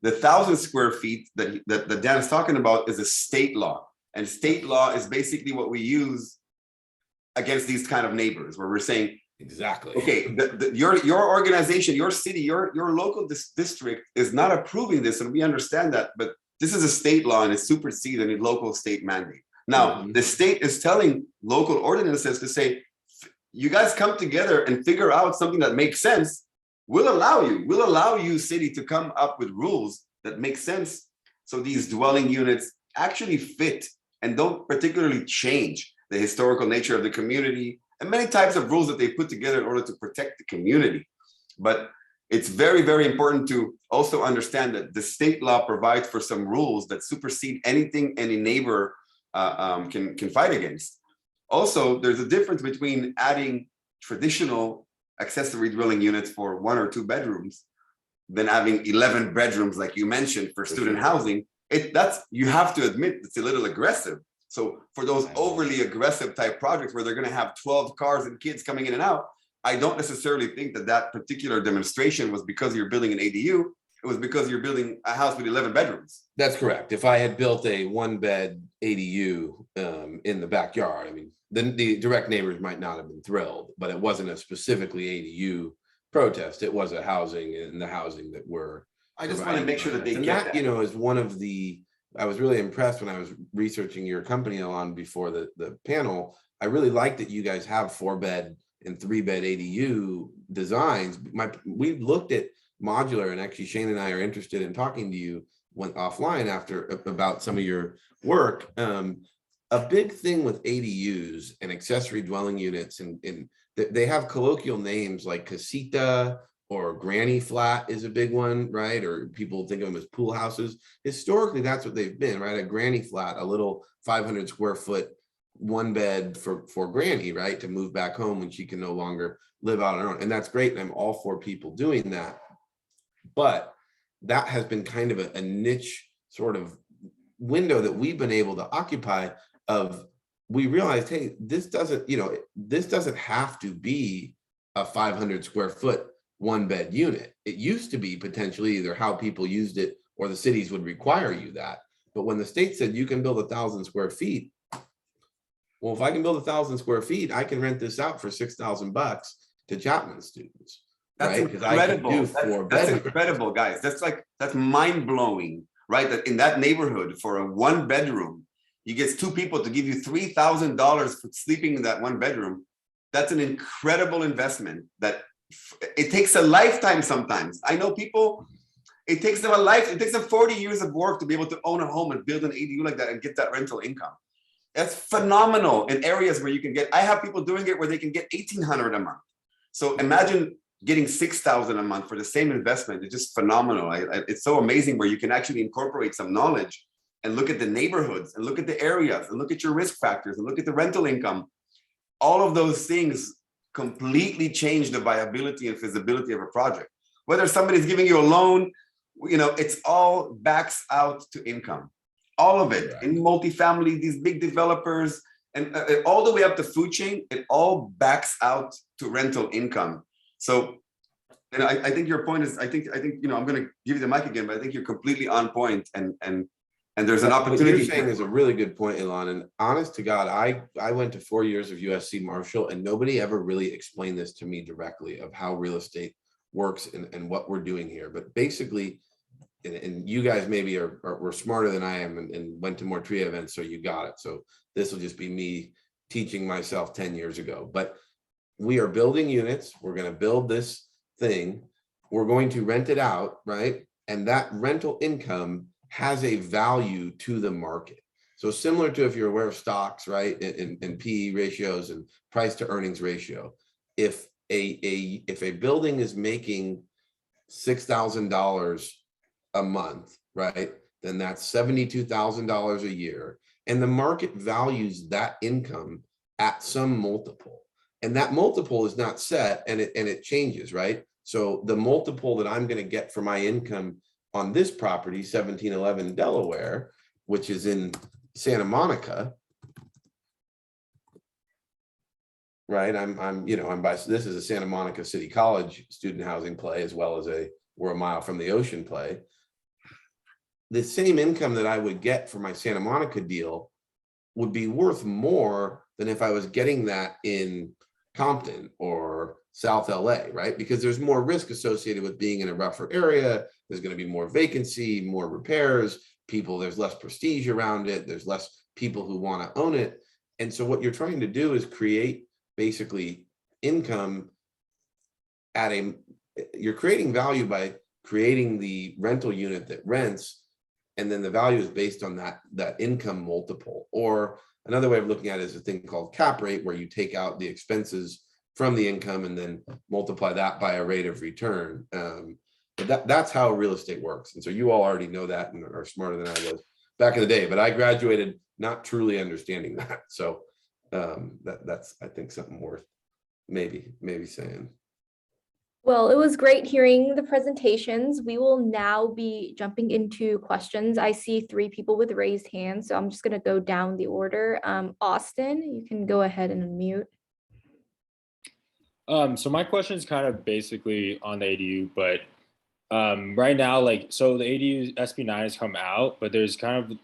The 1,000 square feet that Dan is talking about is a state law, and state law is basically what we use against these kind of neighbors, where we're saying, exactly, okay, your organization, your city, your local district is not approving this, and we understand that, but this is a state law and it supersedes any local state mandate. Now, the state is telling local ordinances to say, you guys come together and figure out something that makes sense. We'll allow you, city, to come up with rules that make sense, so these dwelling units actually fit and don't particularly change the historical nature of the community, and many types of rules that they put together in order to protect the community. But it's very, very important to also understand that the state law provides for some rules that supersede anything any neighbor can fight against. Also, there's a difference between adding traditional accessory dwelling units for 1 or 2 bedrooms than having 11 bedrooms, like you mentioned, for student housing. You have to admit it's a little aggressive. So for those overly aggressive type projects where they're going to have 12 cars and kids coming in and out, I don't necessarily think that particular demonstration was because you're building an ADU. It was because you're building a house with 11 bedrooms. That's correct. If I had built a 1-bed ADU in the backyard, I mean, the direct neighbors might not have been thrilled, but it wasn't a specifically ADU protest. It was a housing, and the housing that we're. I just want to make sure that they get that. You know, is one of the. I was really impressed when I was researching your company, Alon, before the panel. I really like that you guys have 4-bed and 3-bed ADU designs. We looked at modular, and actually Shane and I are interested in talking to you went offline about some of your work. A big thing with ADUs and accessory dwelling units, and they have colloquial names like casita or granny flat is a big one, right? Or people think of them as pool houses. Historically, that's what they've been, right? A granny flat, a little 500 square foot 1-bed for granny, right? To move back home when she can no longer live out on her own. And that's great. And I'm all for people doing that. But that has been kind of a niche sort of window that we've been able to occupy. We realized, hey, this doesn't have to be a 500 square foot 1-bed unit. It used to be potentially either how people used it or the cities would require you that. But when the state said you can build 1,000 square feet, well, if I can build 1,000 square feet, I can rent this out for $6,000 to Chapman students. That's right? Because I can incredible. do That's, 4 that's bedrooms. incredible, guys. That's mind blowing, right? That in that neighborhood for a 1 bedroom, you get 2 people to give you $3,000 for sleeping in that 1 bedroom. That's an incredible investment that it takes a lifetime sometimes. I know people, it takes them a life, it takes them 40 years of work to be able to own a home and build an ADU like that and get that rental income. That's phenomenal in areas where you can get, I have people doing it where they can get $1,800 a month. So imagine getting $6,000 a month for the same investment. It's just phenomenal. It's so amazing where you can actually incorporate some knowledge and look at the neighborhoods and look at the areas and look at your risk factors and look at the rental income. All of those things completely change the viability and feasibility of a project. Whether somebody's giving you a loan, you know, it's all backs out to income. All of it. In multifamily, these big developers, and all the way up the food chain, it all backs out to rental income. So, and I think your point is, I think, you know, I'm going to give you the mic again, but I think you're completely on point, and there's an opportunity. What you're saying is a really good point, Elon. And honest to God, I went to 4 years of USC Marshall, and nobody ever really explained this to me directly of how real estate works and what we're doing here. But basically, and you guys maybe were smarter than I am and went to more TRIA events, so you got it. So this will just be me teaching myself 10 years ago. But we are building units. We're going to build this thing. We're going to rent it out, right? And that rental income has a value to the market. So similar to if you're aware of stocks, right? In PE ratios and price to earnings ratio. If a building is making $6,000 a month, right? Then that's $72,000 a year. And the market values that income at some multiple. And that multiple is not set, and it changes, right? So the multiple that I'm going to get for my income on this property, 1711 Delaware, which is in Santa Monica, right? I'm by, this is a Santa Monica City College student housing play, as well as we're a mile from the ocean play. The same income that I would get for my Santa Monica deal would be worth more than if I was getting that in Compton or South LA, right? Because there's more risk associated with being in a rougher area. There's going to be more vacancy, more repairs, there's less prestige around it. There's less people who want to own it. And so what you're trying to do is create basically income you're creating value by creating the rental unit that rents, and then the value is based on that income multiple. Or another way of looking at it is a thing called cap rate, where you take out the expenses from the income and then multiply that by a rate of return. But that's how real estate works. And so you all already know that and are smarter than I was back in the day, but I graduated not truly understanding that. So that's, I think, something worth maybe saying. Well, it was great hearing the presentations. We will now be jumping into questions. I see 3 people with raised hands, so I'm just going to go down the order. Austin, you can go ahead and unmute. So my question is kind of basically on the ADU, but right now, like, so the ADU Sb9 has come out, but there's kind of,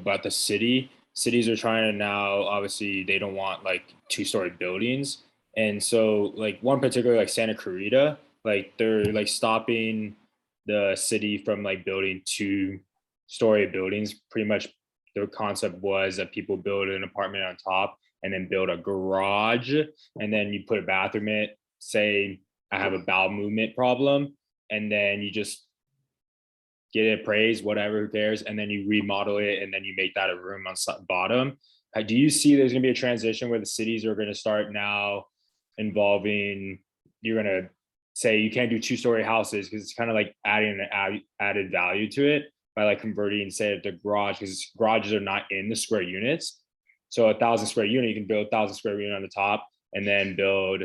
about the cities are trying to now, obviously they don't want like 2-story buildings. And so like one particular, like Santa Clarita, like they're like stopping the city from like building 2-story buildings. Pretty much their concept was that people build an apartment on top and then build a garage, and then you put a bathroom in it. Say I have a bowel movement problem, and then you just get it appraised, whatever, who cares, and then you remodel it, and then you make that a room on the bottom. Do you see there's going to be a transition where the cities are going to start now involving, you're going to say you can't do 2-story houses because it's kind of like adding an added value to it by like converting, say, the garage, because garages are not in the square units. So 1,000 square unit, you can build 1,000 square unit on the top and then build,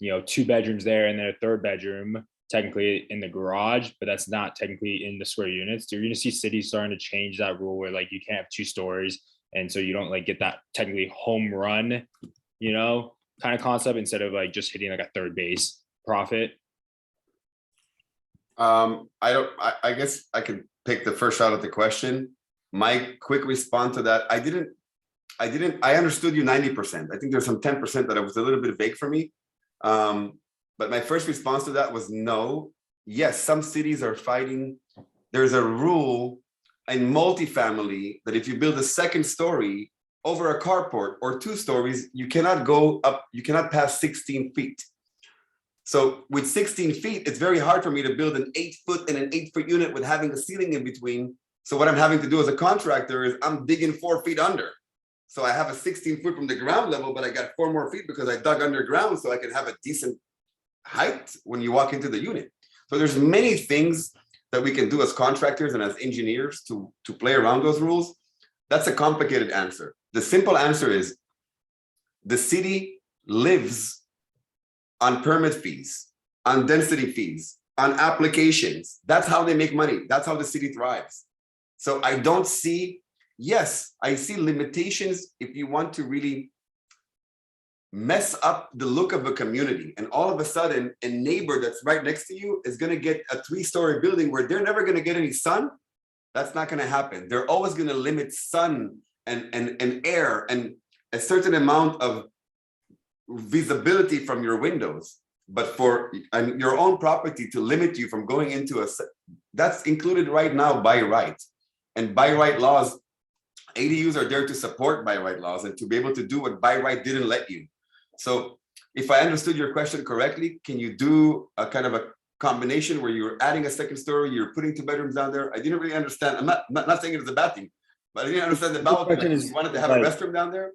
2 bedrooms there and then a 3rd bedroom technically in the garage, but that's not technically in the square units. You're going to see cities starting to change that rule where like you can't have 2 stories. And so you don't like get that technically home run, kind of concept, instead of like just hitting like a 3rd base profit. I guess I could take the first shot at the question. My quick response to that, I understood you 90%. I think there's some 10% that was a little bit vague for me. But my first response to that was no. Yes, some cities are fighting. There's a rule in multifamily that if you build a second story over a carport or 2 stories, you cannot go up, you cannot pass 16 feet. So with 16 feet, it's very hard for me to build an 8-foot and an 8-foot unit with having a ceiling in between. So what I'm having to do as a contractor is I'm digging 4 feet under. So I have a 16-foot from the ground level, but I got 4 more feet because I dug underground so I can have a decent height when you walk into the unit. So there's many things that we can do as contractors and as engineers to play around those rules. That's a complicated answer. The simple answer is the city lives on permit fees, on density fees, on applications. That's how they make money. That's how the city thrives. So I don't see, yes, I see limitations if you want to really mess up the look of a community. And all of a sudden, a neighbor that's right next to you is going to get a 3-story building where they're never going to get any sun. That's not going to happen. They're always going to limit sun and air and a certain amount of visibility from your windows. But for your own property to limit you from going into that's included right now by right. And by right laws, ADUs are there to support by right laws and to be able to do what by right didn't let you. So if I understood your question correctly, can you do a kind of a combination where you're adding a second story, you're putting 2 bedrooms down there? I didn't really understand. I'm not saying it's a bad thing, but I didn't understand the balance. You wanted to have a restroom down there?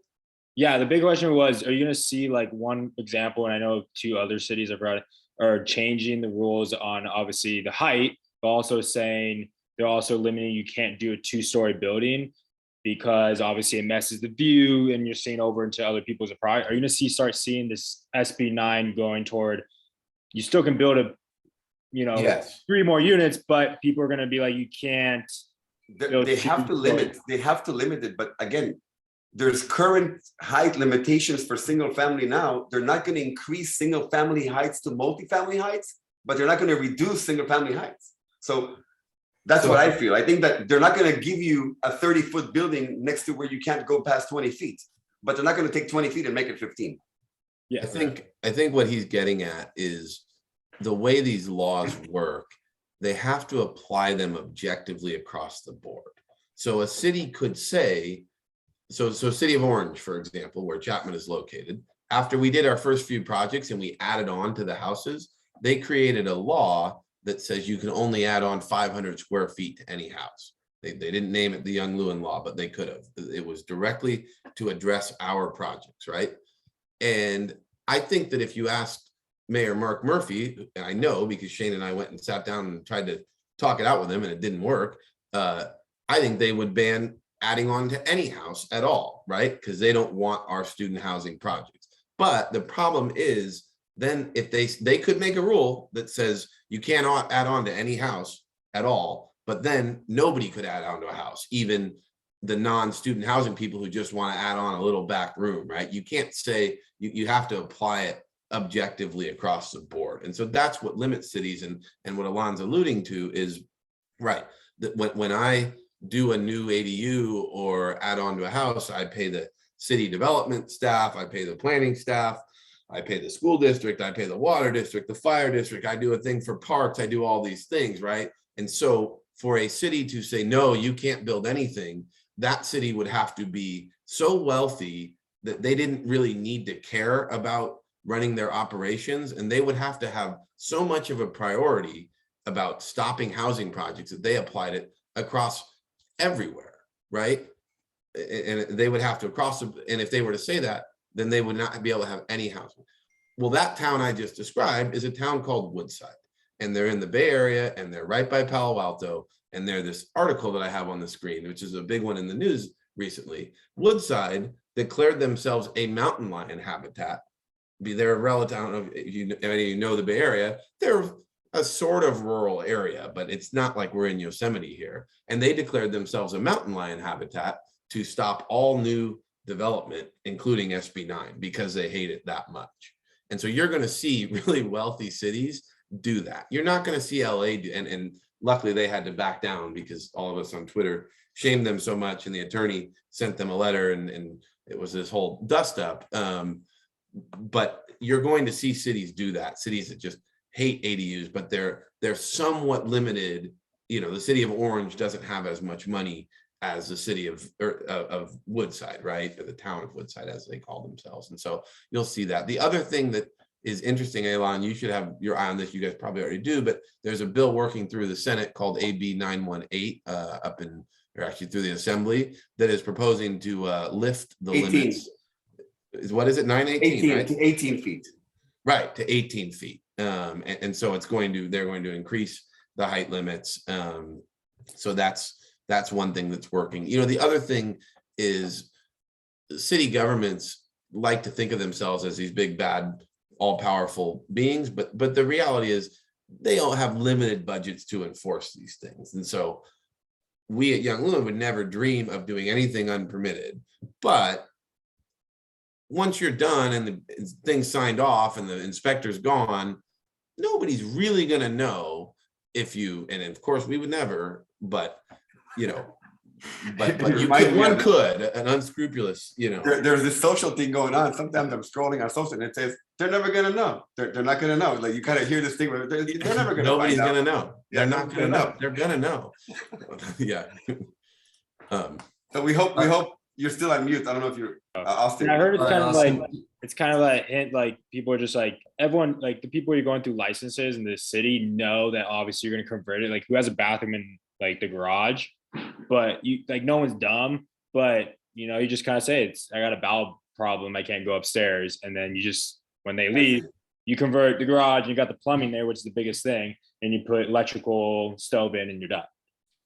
Yeah, the big question was, are you going to see like one example? And I know 2 other cities are changing the rules on obviously the height, but also saying they're also limiting, you can't do a 2-story building because obviously it messes the view and you're seeing over into other people's property. Are you going to start seeing this SB9 going toward, you still can build Yes. 3 more units, but people are going to be like, you can't. They have to limit it. But again, there's current height limitations for single family now. They're not going to increase single family heights to multifamily heights, but they're not going to reduce single family heights. So that's what I feel. I think that they're not going to give you a 30-foot building next to where you can't go past 20 feet, but they're not going to take 20 feet and make it 15. Yeah, I think what he's getting at is the way these laws work, they have to apply them objectively across the board. So a city could say, so City of Orange, for example, where Chapman is located, after we did our first few projects and we added on to the houses, they created a law that says you can only add on 500 square feet to any house. They didn't name it the Young Lewin law, but they could have. It was directly to address our projects, right? And I think that if you asked Mayor Mark Murphy, and I know because Shane and I went and sat down and tried to talk it out with him and it didn't work, I think they would ban adding on to any house at all, right? Because they don't want our student housing projects. But the problem is, then if they could make a rule that says you cannot add on to any house at all, but then nobody could add on to a house, even the non-student housing people who just want to add on a little back room, right? You can't say, you have to apply it objectively across the board. And so that's what limits cities, and what Alon's alluding to is, right, that when I do a new ADU or add on to a house, I pay the city development staff, I pay the planning staff, I pay the school district, I pay the water district, the fire district, I do a thing for parks, I do all these things, right? And so for a city to say, no, you can't build anything, that city would have to be so wealthy that they didn't really need to care about running their operations, and they would have to have so much of a priority about stopping housing projects that they applied it across everywhere, right? And they would have to and if they were to say that, then they would not be able to have any housing. Well, that town I just described is a town called Woodside, and they're in the Bay Area, and they're right by Palo Alto, and they're this article that I have on the screen, which is a big one in the news recently. Woodside declared themselves a mountain lion habitat. They're a relative, I don't know if you know the Bay Area, they're a sort of rural area, but it's not like we're in Yosemite here. And they declared themselves a mountain lion habitat to stop all new development, including SB9, because they hate it that much. And so you're going to see really wealthy cities do that. You're not going to see LA do, and luckily they had to back down because all of us on Twitter shamed them so much, and the attorney sent them a letter, and it was this whole dust up. But you're going to see cities do that, cities that just hate ADUs, but they're somewhat limited. You know, the city of Orange doesn't have as much money as the city of Woodside, right? Or the town of Woodside, as they call themselves. And so you'll see that. The other thing that is interesting, Elon, you should have your eye on this, you guys probably already do, but there's a bill working through the Senate called Sb9 up in, or actually through the Assembly, that is proposing to lift the 18. limits. What is it, 918, right? 18 feet. Right, to 18 feet. And so they're going to increase the height limits. So that's one thing that's working. You know, the other thing is city governments like to think of themselves as these big, bad, all-powerful beings, but the reality is they all have limited budgets to enforce these things. And so we at Young Lewin would never dream of doing anything unpermitted. But once you're done and the thing's signed off and the inspector's gone, nobody's really going to know if you, and of course we would never, but you know, but you could, one could, an unscrupulous, you know. There's this social thing going on. Sometimes I'm scrolling on social and it says, they're never going to know. They're not going to know. Like you kind of hear this thing where they're never going to Nobody's going to know. Yeah, They're not going to know. They're going to know. Yeah. So we hope you're still on mute. I don't know if you're Austin. I heard it's kind of like, Austin. it's kind of like hint, like people are just like, everyone, like the people you're going through licenses in the city know that obviously you're going to convert it. Like who has a bathroom in like the garage, but you like, no one's dumb, but you know, you just kind of say I got a bowel problem. I can't go upstairs. And then you just, when they leave, you convert the garage and you got the plumbing there, which is the biggest thing. And you put electrical stove in and you're done.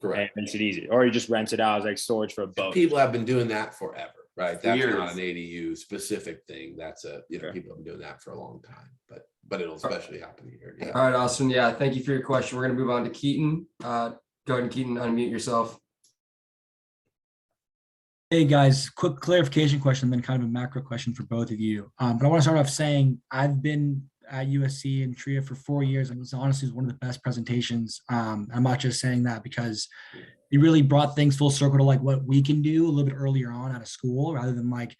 Correct. And it makes it easy. Or you just rent it out as like storage for a boat. People have been doing that forever, right? That's Years. not an ADU specific thing. That's people have been doing that for a long time, but it'll especially happen here. Yeah. All right, Austin. Yeah, thank you for your question. We're going to move on to Keaton. Go ahead and Keaton, unmute yourself. Hey guys, quick clarification question, then kind of a macro question for both of you. But I want to start off saying I've been at USC and TRIA for 4 years, and it was honestly one of the best presentations. I'm not just saying that because it really brought things full circle to like what we can do a little bit earlier on out of school, rather than like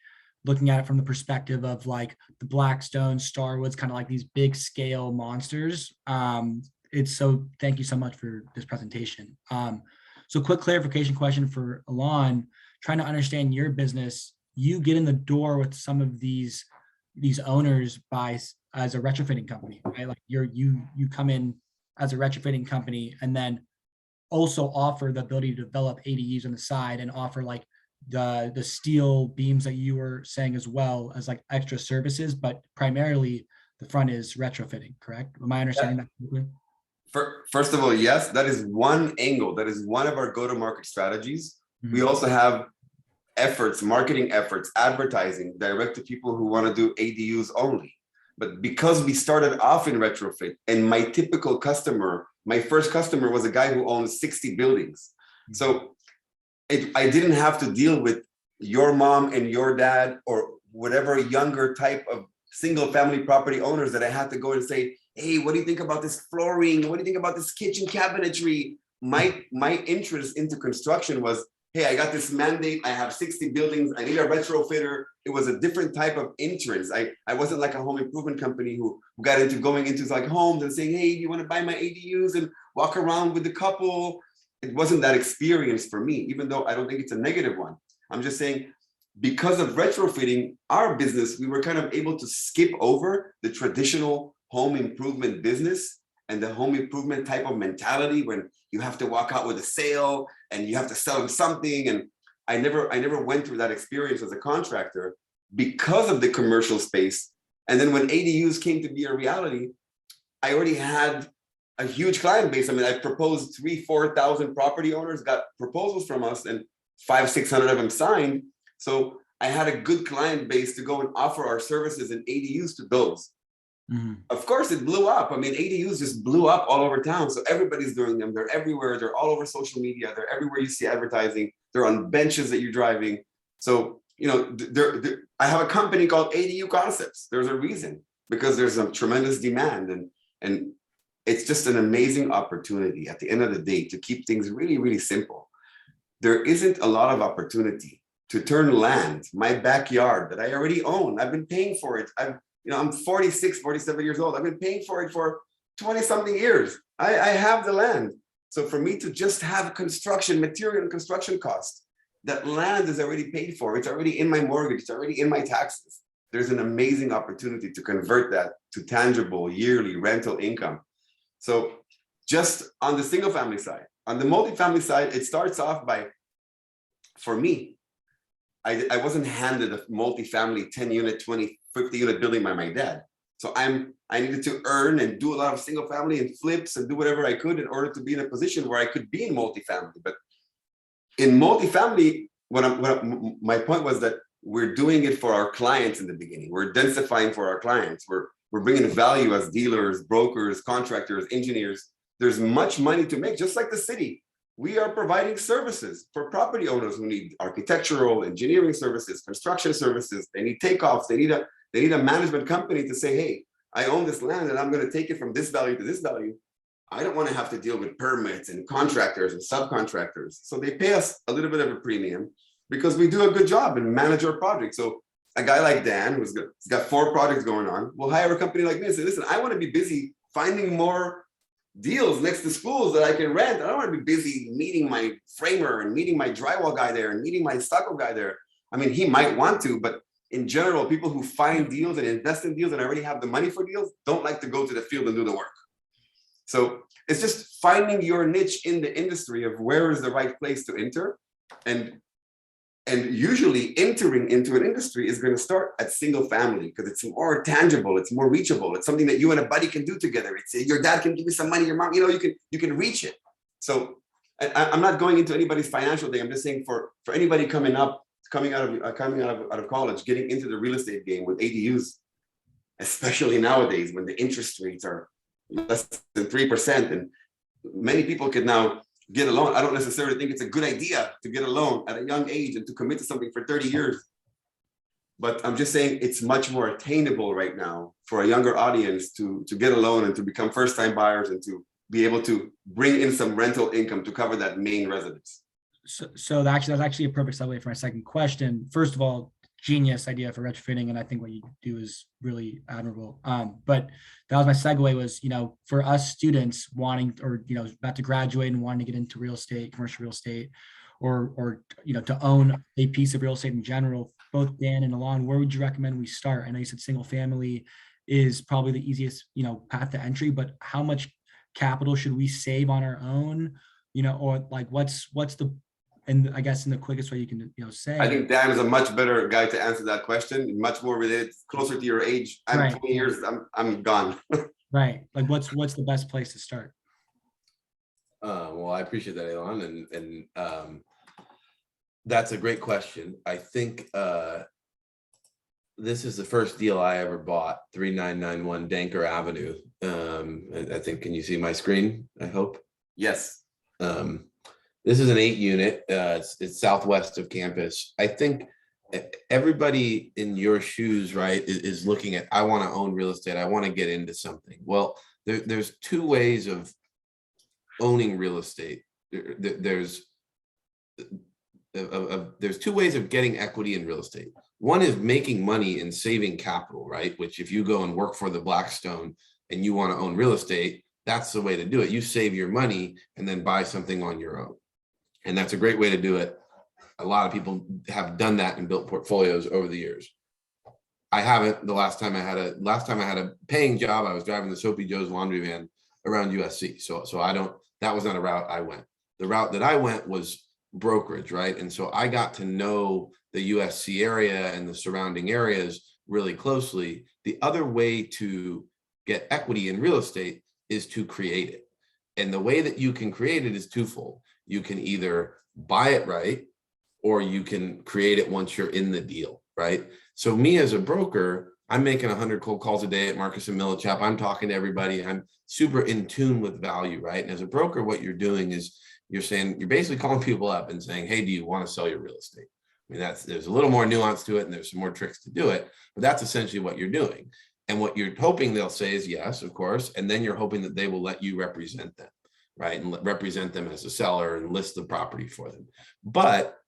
looking at it from the perspective of like the Blackstone, Starwoods, kind of like these big scale monsters. So thank you so much for this presentation. So quick clarification question for Alon, trying to understand your business. You get in the door with some of these owners as a retrofitting company, right? Like you come in as a retrofitting company and then also offer the ability to develop ADUs on the side and offer like the steel beams that you were saying, as well as like extra services, but primarily the front is retrofitting, correct? Am I understanding that correctly? First of all, yes, that is one angle. That is one of our go-to-market strategies. We also have marketing efforts, advertising, direct to people who want to do ADUs only. But because we started off in retrofit, and my first customer was a guy who owns 60 buildings. So I didn't have to deal with your mom and your dad or whatever younger type of single family property owners that I had to go and say, hey, what do you think about this flooring? What do you think about this kitchen cabinetry? My interest into construction was, hey, I got this mandate. I have 60 buildings. I need a retrofitter. It was a different type of interest. I wasn't like a home improvement company who got into going into like homes and saying, hey, do you want to buy my ADUs and walk around with the couple? It wasn't that experience for me, even though I don't think it's a negative one. I'm just saying, because of retrofitting our business, we were kind of able to skip over the traditional home improvement business and the home improvement type of mentality when you have to walk out with a sale and you have to sell them something. And I never went through that experience as a contractor because of the commercial space. And then when ADUs came to be a reality, I already had a huge client base. I mean, I proposed 3,000-4,000 property owners, got proposals from us, and 500-600 of them signed. So I had a good client base to go and offer our services and ADUs to those. Of course, it blew up. I mean, ADUs just blew up all over town. So everybody's doing them. They're everywhere. They're all over social media. They're everywhere you see advertising. They're on benches that you're driving. So, you know, I have a company called ADU Concepts. There's a reason, because there's a tremendous demand. And it's just an amazing opportunity at the end of the day to keep things really, really simple. There isn't a lot of opportunity to turn land, my backyard that I already own. I've been paying for it. I'm 46, 47 years old. I've been paying for it for 20 something years. I have the land. So for me to just have construction material and construction costs, that land is already paid for. It's already in my mortgage. It's already in my taxes. There's an amazing opportunity to convert that to tangible yearly rental income. So just on the single family side, on the multifamily side, it starts off by, for me, I wasn't handed a multifamily 10 unit, 20, 50 unit building by my dad. So I needed to earn and do a lot of single family and flips and do whatever I could in order to be in a position where I could be in multifamily. But in multifamily, my point was that we're doing it for our clients in the beginning. We're densifying for our clients. We're bringing value as dealers, brokers, contractors, engineers. There's much money to make, just like the city. We are providing services for property owners who need architectural, engineering services, construction services. They need takeoffs. They need a management company to say, hey, I own this land and I'm going to take it from this value to this value. I don't want to have to deal with permits and contractors and subcontractors. So they pay us a little bit of a premium because we do a good job and manage our project. So a guy like Dan, who's got 4 projects going on, will hire a company like me and say, listen, I want to be busy finding more deals next to schools that I can rent. I don't want to be busy meeting my framer and meeting my drywall guy there and meeting my stucco guy there. I mean, he might want to, but in general, people who find deals and invest in deals and already have the money for deals don't like to go to the field and do the work. So it's just finding your niche in the industry of where is the right place to enter. And usually entering into an industry is going to start at single family because it's more tangible, it's more reachable. It's something that you and a buddy can do together. It's your dad can give you some money, your mom, you can reach it. So I'm not going into anybody's financial thing. I'm just saying for anybody coming out of college, getting into the real estate game with ADUs, especially nowadays when the interest rates are less than 3%, and many people could now get a loan. I don't necessarily think it's a good idea to get a loan at a young age and to commit to something for 30 years. But I'm just saying it's much more attainable right now for a younger audience to get a loan and to become first-time buyers and to be able to bring in some rental income to cover that main residence. So that's actually a perfect segue for my second question. First of all, genius idea for retrofitting, and I think what you do is really admirable. But that was my segue was, for us students wanting, or about to graduate and wanting to get into real estate, commercial real estate, or to own a piece of real estate in general. Both Dan and Alon, where would you recommend we start? I know you said single family is probably the easiest path to entry, but how much capital should we save on our own? Or like what's the, and I guess in the quickest way you can say. I think Dan is a much better guy to answer that question, much more related, closer to your age. I'm Right. 20 years, I'm gone. Right. Like what's the best place to start? Well, I appreciate that, Elon, and that's a great question. I think this is the first deal I ever bought, 3991 Danker Avenue. I think, can you see my screen? I hope. Yes. This is an 8 unit. It's southwest of campus. I think everybody in your shoes, right, is looking at, I want to own real estate. I want to get into something. Well, there's 2 ways of owning real estate. There's 2 ways of getting equity in real estate. One is making money and saving capital, right? Which if you go and work for the Blackstone and you want to own real estate, that's the way to do it. You save your money and then buy something on your own. And that's a great way to do it. A lot of people have done that and built portfolios over the years. I haven't. The last time I had a paying job, I was driving the Soapy Joe's laundry van around USC. So that was not a route I went. The route that I went was brokerage, right? And so I got to know the USC area and the surrounding areas really closely. The other way to get equity in real estate is to create it. And the way that you can create it is twofold. You can either buy it right, or you can create it once you're in the deal, right? So me as a broker, I'm making 100 cold calls a day at Marcus and Millichap. I'm talking to everybody. I'm super in tune with value, right? And as a broker, what you're doing is you're basically calling people up and saying, hey, do you want to sell your real estate? I mean, there's a little more nuance to it and there's some more tricks to do it, but that's essentially what you're doing. And what you're hoping they'll say is yes, of course. And then you're hoping that they will let you represent them, right? And represent them as a seller and list the property for them. But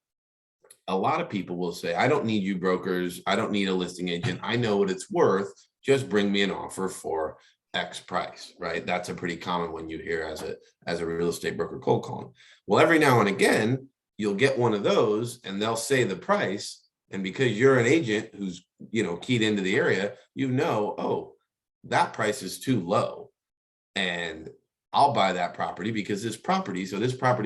a lot of people will say, I don't need you brokers. I don't need a listing agent. I know what it's worth. just bring me an offer for X price, right? That's a pretty common one you hear as a real estate broker cold calling. Well, every now and again, you'll get one of those and they'll say the price. And because you're an agent who's, keyed into the area, oh, that price is too low. And I'll buy that property because this property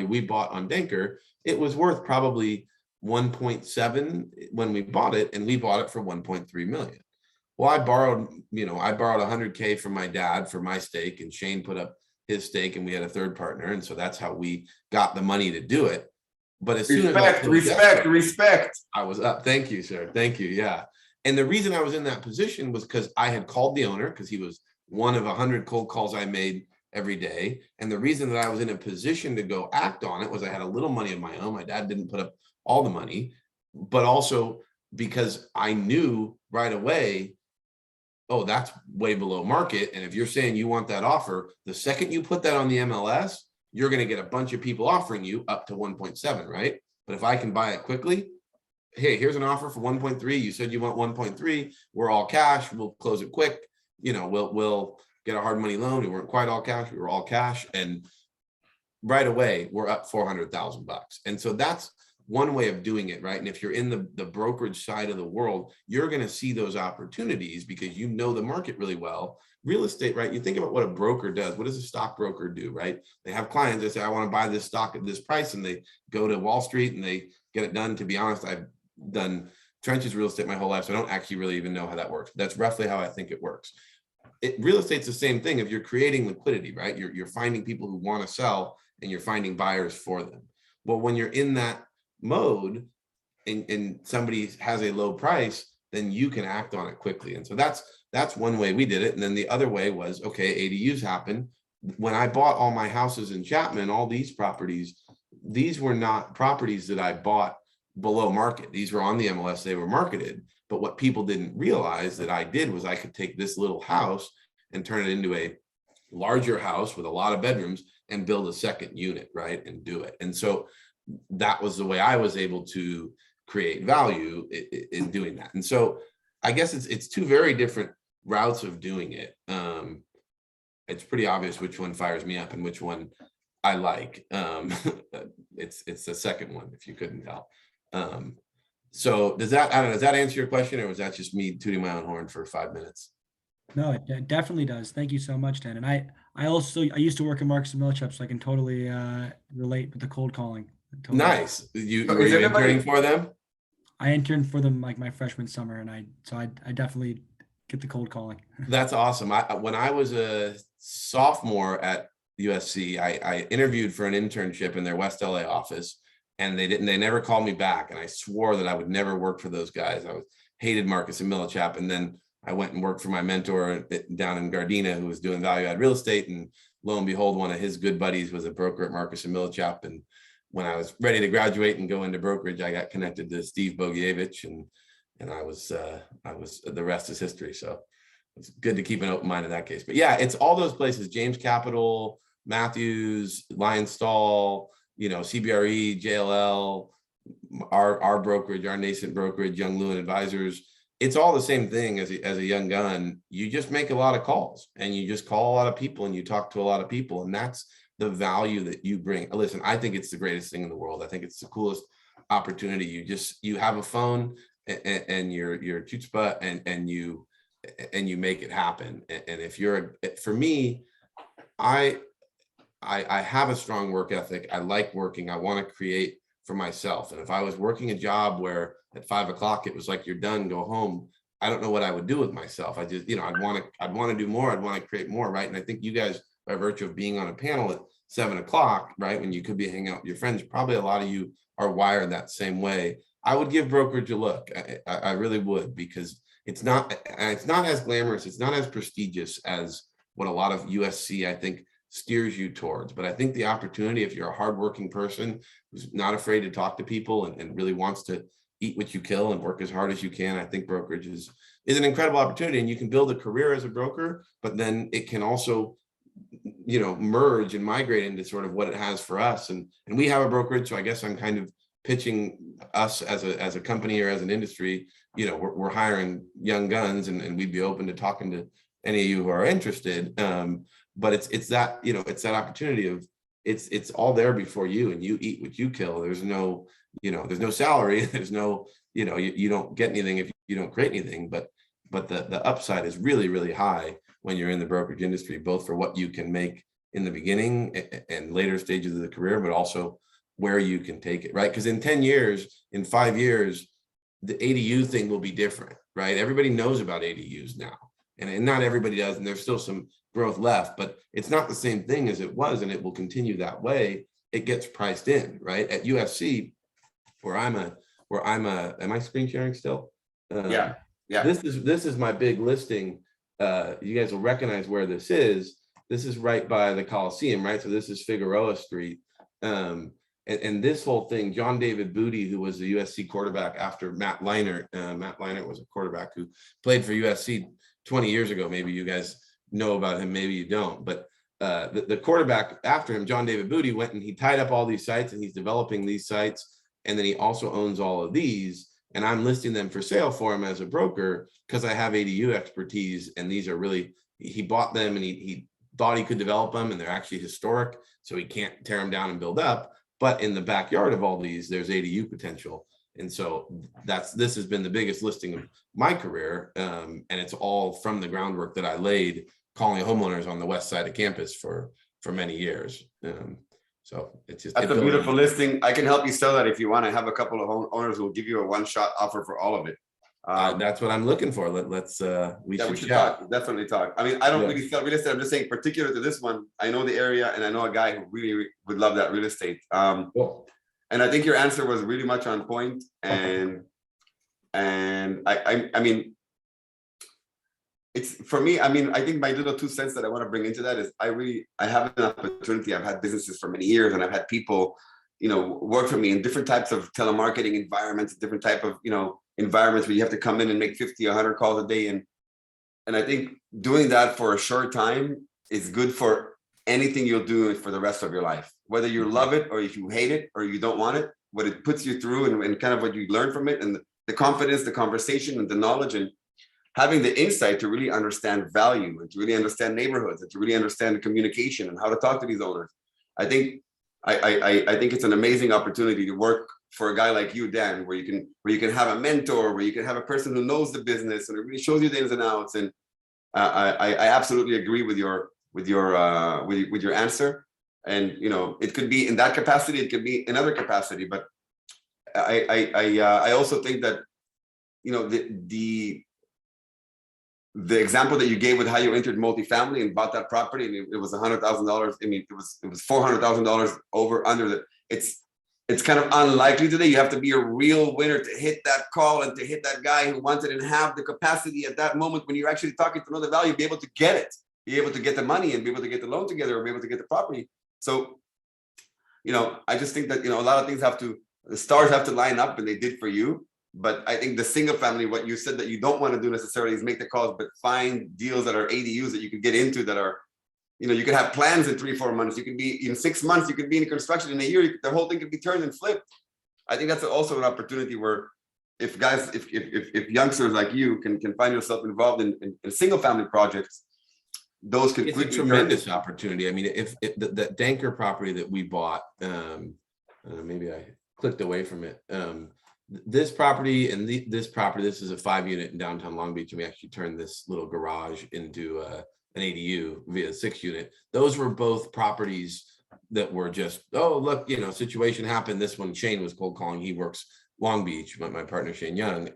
we bought on Denker, it was worth probably 1.7 when we bought it, and we bought it for 1.3 million. Well, I borrowed 100K from my dad for my stake, and Shane put up his stake, and we had a third partner. And so that's how we got the money to do it. But as soon as respect. I was up. Thank you, sir. Thank you. Yeah. And the reason I was in that position was because I had called the owner, because he was one of 100 cold calls I made every day. And the reason that I was in a position to go act on it was I had a little money of my own. My dad didn't put up all the money, but also because I knew right away, oh, that's way below market. And if you're saying you want that offer, the second you put that on the MLS, you're going to get a bunch of people offering you up to 1.7, right? But if I can buy it quickly, hey, here's an offer for 1.3. You said you want 1.3. We're all cash. We'll close it quick. We'll get a hard money loan. We weren't quite all cash. We were all cash. And right away, we're up $400,000. And so that's one way of doing it, right? And if you're in the brokerage side of the world, you're going to see those opportunities because you know the market really well. Real estate, right? You think about what a broker does. What does a stockbroker do, right? They have clients that say, I want to buy this stock at this price, and they go to Wall Street and they get it done. To be honest, I've done trenches real estate my whole life, so I don't actually really even know how that works. That's roughly how I think it works. Real estate's the same thing. If you're creating liquidity, right? You're finding people who want to sell, and you're finding buyers for them. Well, when you're in that mode and somebody has a low price, then you can act on it quickly. And so that's one way we did it. And then the other way was, okay, ADUs happen. When I bought all my houses in Chapman, all these properties, these were not properties that I bought below market. These were on the MLS, they were marketed. But what people didn't realize that I did was I could take this little house and turn it into a larger house with a lot of bedrooms and build a second unit, right? And do it. And so that was the way I was able to create value in doing that. And so I guess it's two very different routes of doing it. It's pretty obvious which one fires me up and which one I like. It's the second one, if you couldn't tell. So does that answer your question, or was that just me tooting my own horn for 5 minutes? No, it definitely does. Thank you so much, Dan. And I used to work at Marcus & Millichap, so I can totally relate with the cold calling. Totally. Nice. Were you interning for them? I interned for them like my freshman summer, and I definitely get the cold calling. That's awesome. When I was a sophomore at USC, I interviewed for an internship in their West LA office, and they never called me back. And I swore that I would never work for those guys. I hated Marcus & Millichap. And then I went and worked for my mentor down in Gardena, who was doing value add real estate. And lo and behold, one of his good buddies was a broker at Marcus & Millichap. And when I was ready to graduate and go into brokerage, I got connected to Steve Bogievich, and I was the rest is history. So it's good to keep an open mind in that case. But yeah, it's all those places: James Capital, Matthews, Lionstall, CBRE, JLL, our brokerage, our nascent brokerage, Young Lewin Advisors. It's all the same thing as a young gun. You just make a lot of calls, and you just call a lot of people, and you talk to a lot of people, and that's the value that you bring. Listen, I think it's the greatest thing in the world. I think it's the coolest opportunity. You have a phone and your chutzpah and you make it happen. And if for me, I have a strong work ethic. I like working. I want to create for myself. And if I was working a job where at 5 o'clock it was like, you're done, go home, I don't know what I would do with myself. I just, I'd want to do more. I'd want to create more. Right. And I think you guys, by virtue of being on a panel at 7 o'clock, right, when you could be hanging out with your friends, probably a lot of you are wired that same way. I would give brokerage a look. I really would, because it's not as glamorous. It's not as prestigious as what a lot of USC, I think, steers you towards. But I think the opportunity, if you're a hardworking person who's not afraid to talk to people and really wants to eat what you kill and work as hard as you can, I think brokerage is an incredible opportunity. And you can build a career as a broker, but then it can also merge and migrate into sort of what it has for us. And we have a brokerage, so I guess I'm kind of pitching us as a company or as an industry, you know, we're hiring young guns, and we'd be open to talking to any of you who are interested. But it's that, you know, it's that opportunity of it's all there before you, and you eat what you kill. There's no, you know, there's no salary, there's no, you know, you don't get anything if you don't create anything, but the upside is really, really high when you're in the brokerage industry, both for what you can make in the beginning and later stages of the career, but also where you can take it, right? Because in 10 years, in 5 years, the ADU thing will be different, right? Everybody knows about ADUs now, and not everybody does, and there's still some growth left, but it's not the same thing as it was, and it will continue that way. It gets priced in, right? At USC, where I'm a, am I screen sharing still? Yeah. This is my big listing. You guys will recognize where this is. This is right by the Coliseum, right? So this is Figueroa Street. And this whole thing, John David Booty, who was the USC quarterback after Matt Leinart. Matt Leinart was a quarterback who played for USC 20 years ago. Maybe you guys know about him, maybe you don't. But the quarterback after him, John David Booty, went and he tied up all these sites, and he's developing these sites. And then he also owns all of these. And I'm listing them for sale for him as a broker because I have ADU expertise. And these are really, he bought them, and he thought he could develop them, and they're actually historic, so he can't tear them down and build up. But in the backyard of all these, there's ADU potential. And so this has been the biggest listing of my career. And it's all from the groundwork that I laid calling homeowners on the west side of campus for many years. So it's just, that's a beautiful listing. I can help you sell that if you want. I have a couple of owners who will give you a one-shot offer for all of it. That's what I'm looking for. We should talk. Definitely talk. I mean, I don't really sell real estate. I'm just saying, particular to this one, I know the area, and I know a guy who really would love that real estate. Cool. And I think your answer was really much on point. And I mean, it's for me. I mean, I think my little 2 cents that I want to bring into that is I have an opportunity. I've had businesses for many years, and I've had people, you know, work for me in different types of telemarketing environments, different type of, you know, environments where you have to come in and make 50, 100 calls a day. And I think doing that for a short time is good for anything you'll do for the rest of your life, whether you love it or if you hate it or you don't want it, what it puts you through and kind of what you learn from it, and the confidence, the conversation, and the knowledge, and having the insight to really understand value, and to really understand neighborhoods, and to really understand the communication and how to talk to these owners. I think it's an amazing opportunity to work for a guy like you, Dan, where you can have a mentor, where you can have a person who knows the business and it really shows you the ins and outs. And I absolutely agree with your answer. And you know, it could be in that capacity, it could be in other capacity, but I also think that, you know, the example that you gave with how you entered multifamily and bought that property, and it was $100,000. I mean, it was $400,000 under. It's kind of unlikely today. You have to be a real winner to hit that call and to hit that guy who wanted and have the capacity at that moment when you're actually talking to know the value, be able to get it, be able to get the money, and be able to get the loan together, or be able to get the property. So, you know, I just think that, you know, a lot of things the stars have to line up, and they did for you. But I think the single family, what you said that you don't want to do necessarily is make the calls, but find deals that are ADUs that you can get into, that are, you know, you can have plans in 3-4 months. You can be in 6 months. You can be in construction in a year. The whole thing could be turned and flipped. I think that's also an opportunity where, if youngsters like you can find yourself involved in single family projects, those can. It's a tremendous opportunity. I mean, if the Danker property that we bought, maybe I clicked away from it. This property and this property, this is a 5-unit in downtown Long Beach, and we actually turned this little garage into an ADU via 6-unit. Those were both properties that were just, oh, look, you know, situation happened. This one, Shane was cold calling. He works Long Beach, my partner Shane Young.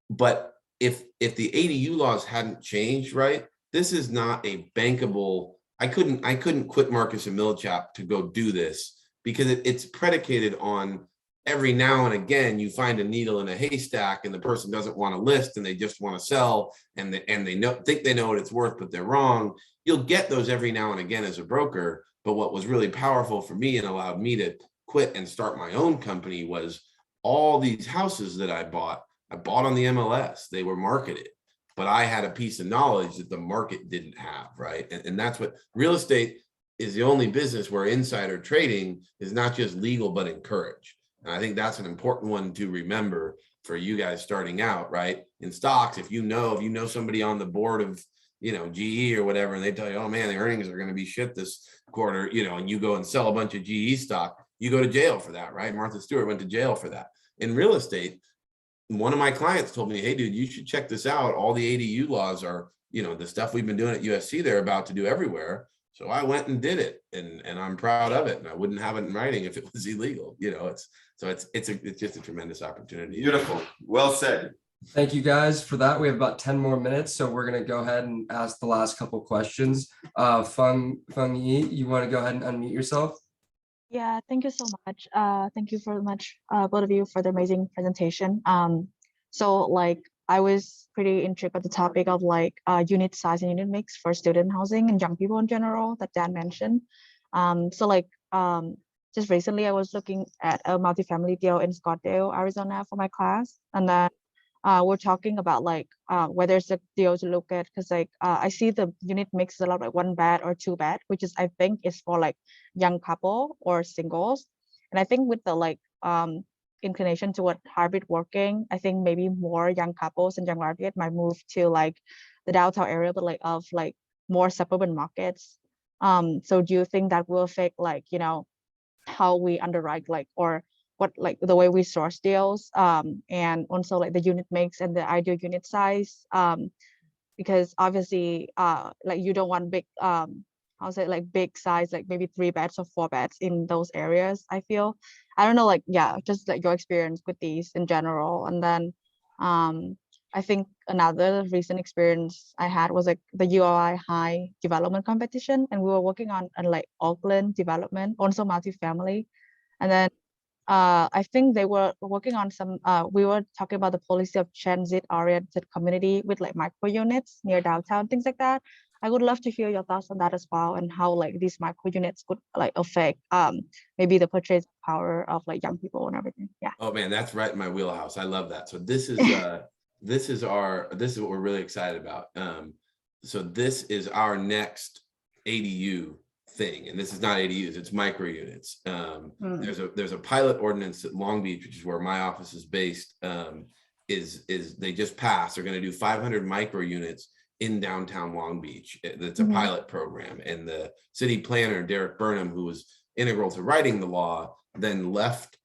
But if the ADU laws hadn't changed, right, this is not a bankable. I couldn't quit Marcus and Millichap to go do this, because it's predicated on every now and again you find a needle in a haystack, and the person doesn't want to list and they just want to sell, and they think they know what it's worth, but they're wrong. You'll get those every now and again as a broker. But what was really powerful for me and allowed me to quit and start my own company was all these houses that I bought on the MLS. They were marketed, but I had a piece of knowledge that the market didn't have, right? And that's what real estate is, the only business where insider trading is not just legal but encouraged. And I think that's an important one to remember for you guys starting out, right? In stocks, if you know somebody on the board of, GE or whatever, and they tell you, oh man, the earnings are going to be shit this quarter, and you go and sell a bunch of GE stock, you go to jail for that, right? Martha Stewart went to jail for that. In real estate, one of my clients told me, hey, dude, you should check this out. All the ADU laws are, the stuff we've been doing at USC, they're about to do everywhere. So I went and did it, and I'm proud of it. And I wouldn't have it in writing if it was illegal. It's just a tremendous opportunity. Beautiful. Well said. Thank you guys for that. We have about 10 more minutes, so we're going to go ahead and ask the last couple questions. Feng Yi, you want to go ahead and unmute yourself? Yeah, thank you so much. Thank you very much, both of you, for the amazing presentation. So like I was pretty intrigued by the topic of like unit size and unit mix for student housing and young people in general that Dan mentioned. So like just recently I was looking at a multifamily deal in Scottsdale, Arizona for my class, and then we're talking about like whether it's a deal to look at, because like I see the unit mix is a lot like 1 bed or 2 bed, which is I think is for like young couple or singles. And I think with the like inclination toward hybrid working, I think maybe more young couples and young graduates might move to like the downtown area, but like of like more suburban markets. So do you think that will affect like, how we underwrite like, or what like the way we source deals, and also like the unit mix and the ideal unit size, because obviously like you don't want big like big size, like maybe 3 beds or 4 beds in those areas. I feel, I don't know, like just like your experience with these in general. And then I think another recent experience I had was like the UOI high development competition, and we were working on like Auckland development, also multifamily. And then I think they were working on some, we were talking about the policy of transit-oriented community with like micro units near downtown, things like that. I would love to hear your thoughts on that as well, and how like these micro units could like affect maybe the purchase power of like young people and everything. Yeah. Oh man, that's right in my wheelhouse. I love that. So this is this is what we're really excited about. So this is our next ADU thing, and this is not ADUs, it's micro units. There's a pilot ordinance at Long Beach, which is where my office is based. Is they just passed. They're going to do 500 micro units in downtown Long Beach. That's a pilot program, and the city planner Derek Burnham, who was integral to writing the law, then left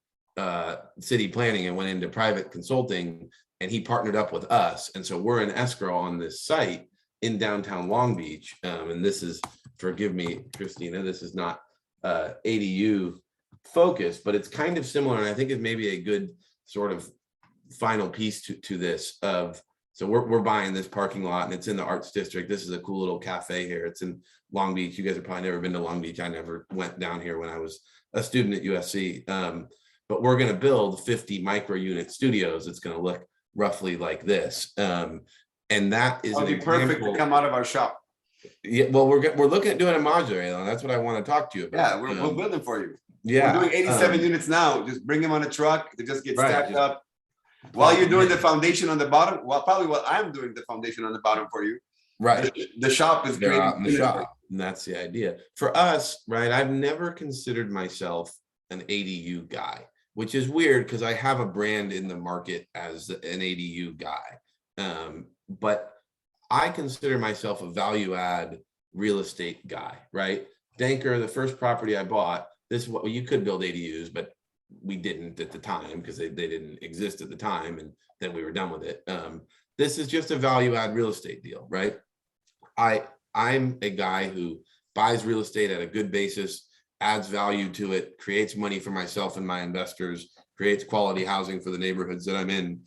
city planning and went into private consulting, and he partnered up with us, and so we're in escrow on this site in downtown Long Beach. And this is, forgive me, Christina, this is not ADU focused, but it's kind of similar, and I think it's maybe a good sort of final piece to this of, so we're buying this parking lot, and it's in the Arts District. This is a cool little cafe here. It's in Long Beach. You guys have probably never been to Long Beach. I never went down here when I was a student at USC. But we're going to build 50 micro unit studios. It's going to look roughly like this. And that is It'll be perfect to come out of our shop. Yeah, well, we're looking at doing a modular, Elon. That's what I want to talk to you about. Yeah, we're building for you. Yeah, We're doing 87 units now. Just bring them on a truck. They just get Right, stacked just- up. While you're doing the foundation on the bottom, well, probably while I'm doing the foundation on the bottom for you. right. The shop is They're great. out in the shop, and that's the idea. For us, right, I've never considered myself an ADU guy, which is weird because I have a brand in the market as an ADU guy. But I consider myself a value add real estate guy, right? Danker, the first property I bought, well, you could build ADUs, but we didn't at the time because they didn't exist at the time, and then we were done with it. This is just a value add real estate deal, right? I'm a guy who buys real estate at a good basis, adds value to it, creates money for myself and my investors, creates quality housing for the neighborhoods that I'm in,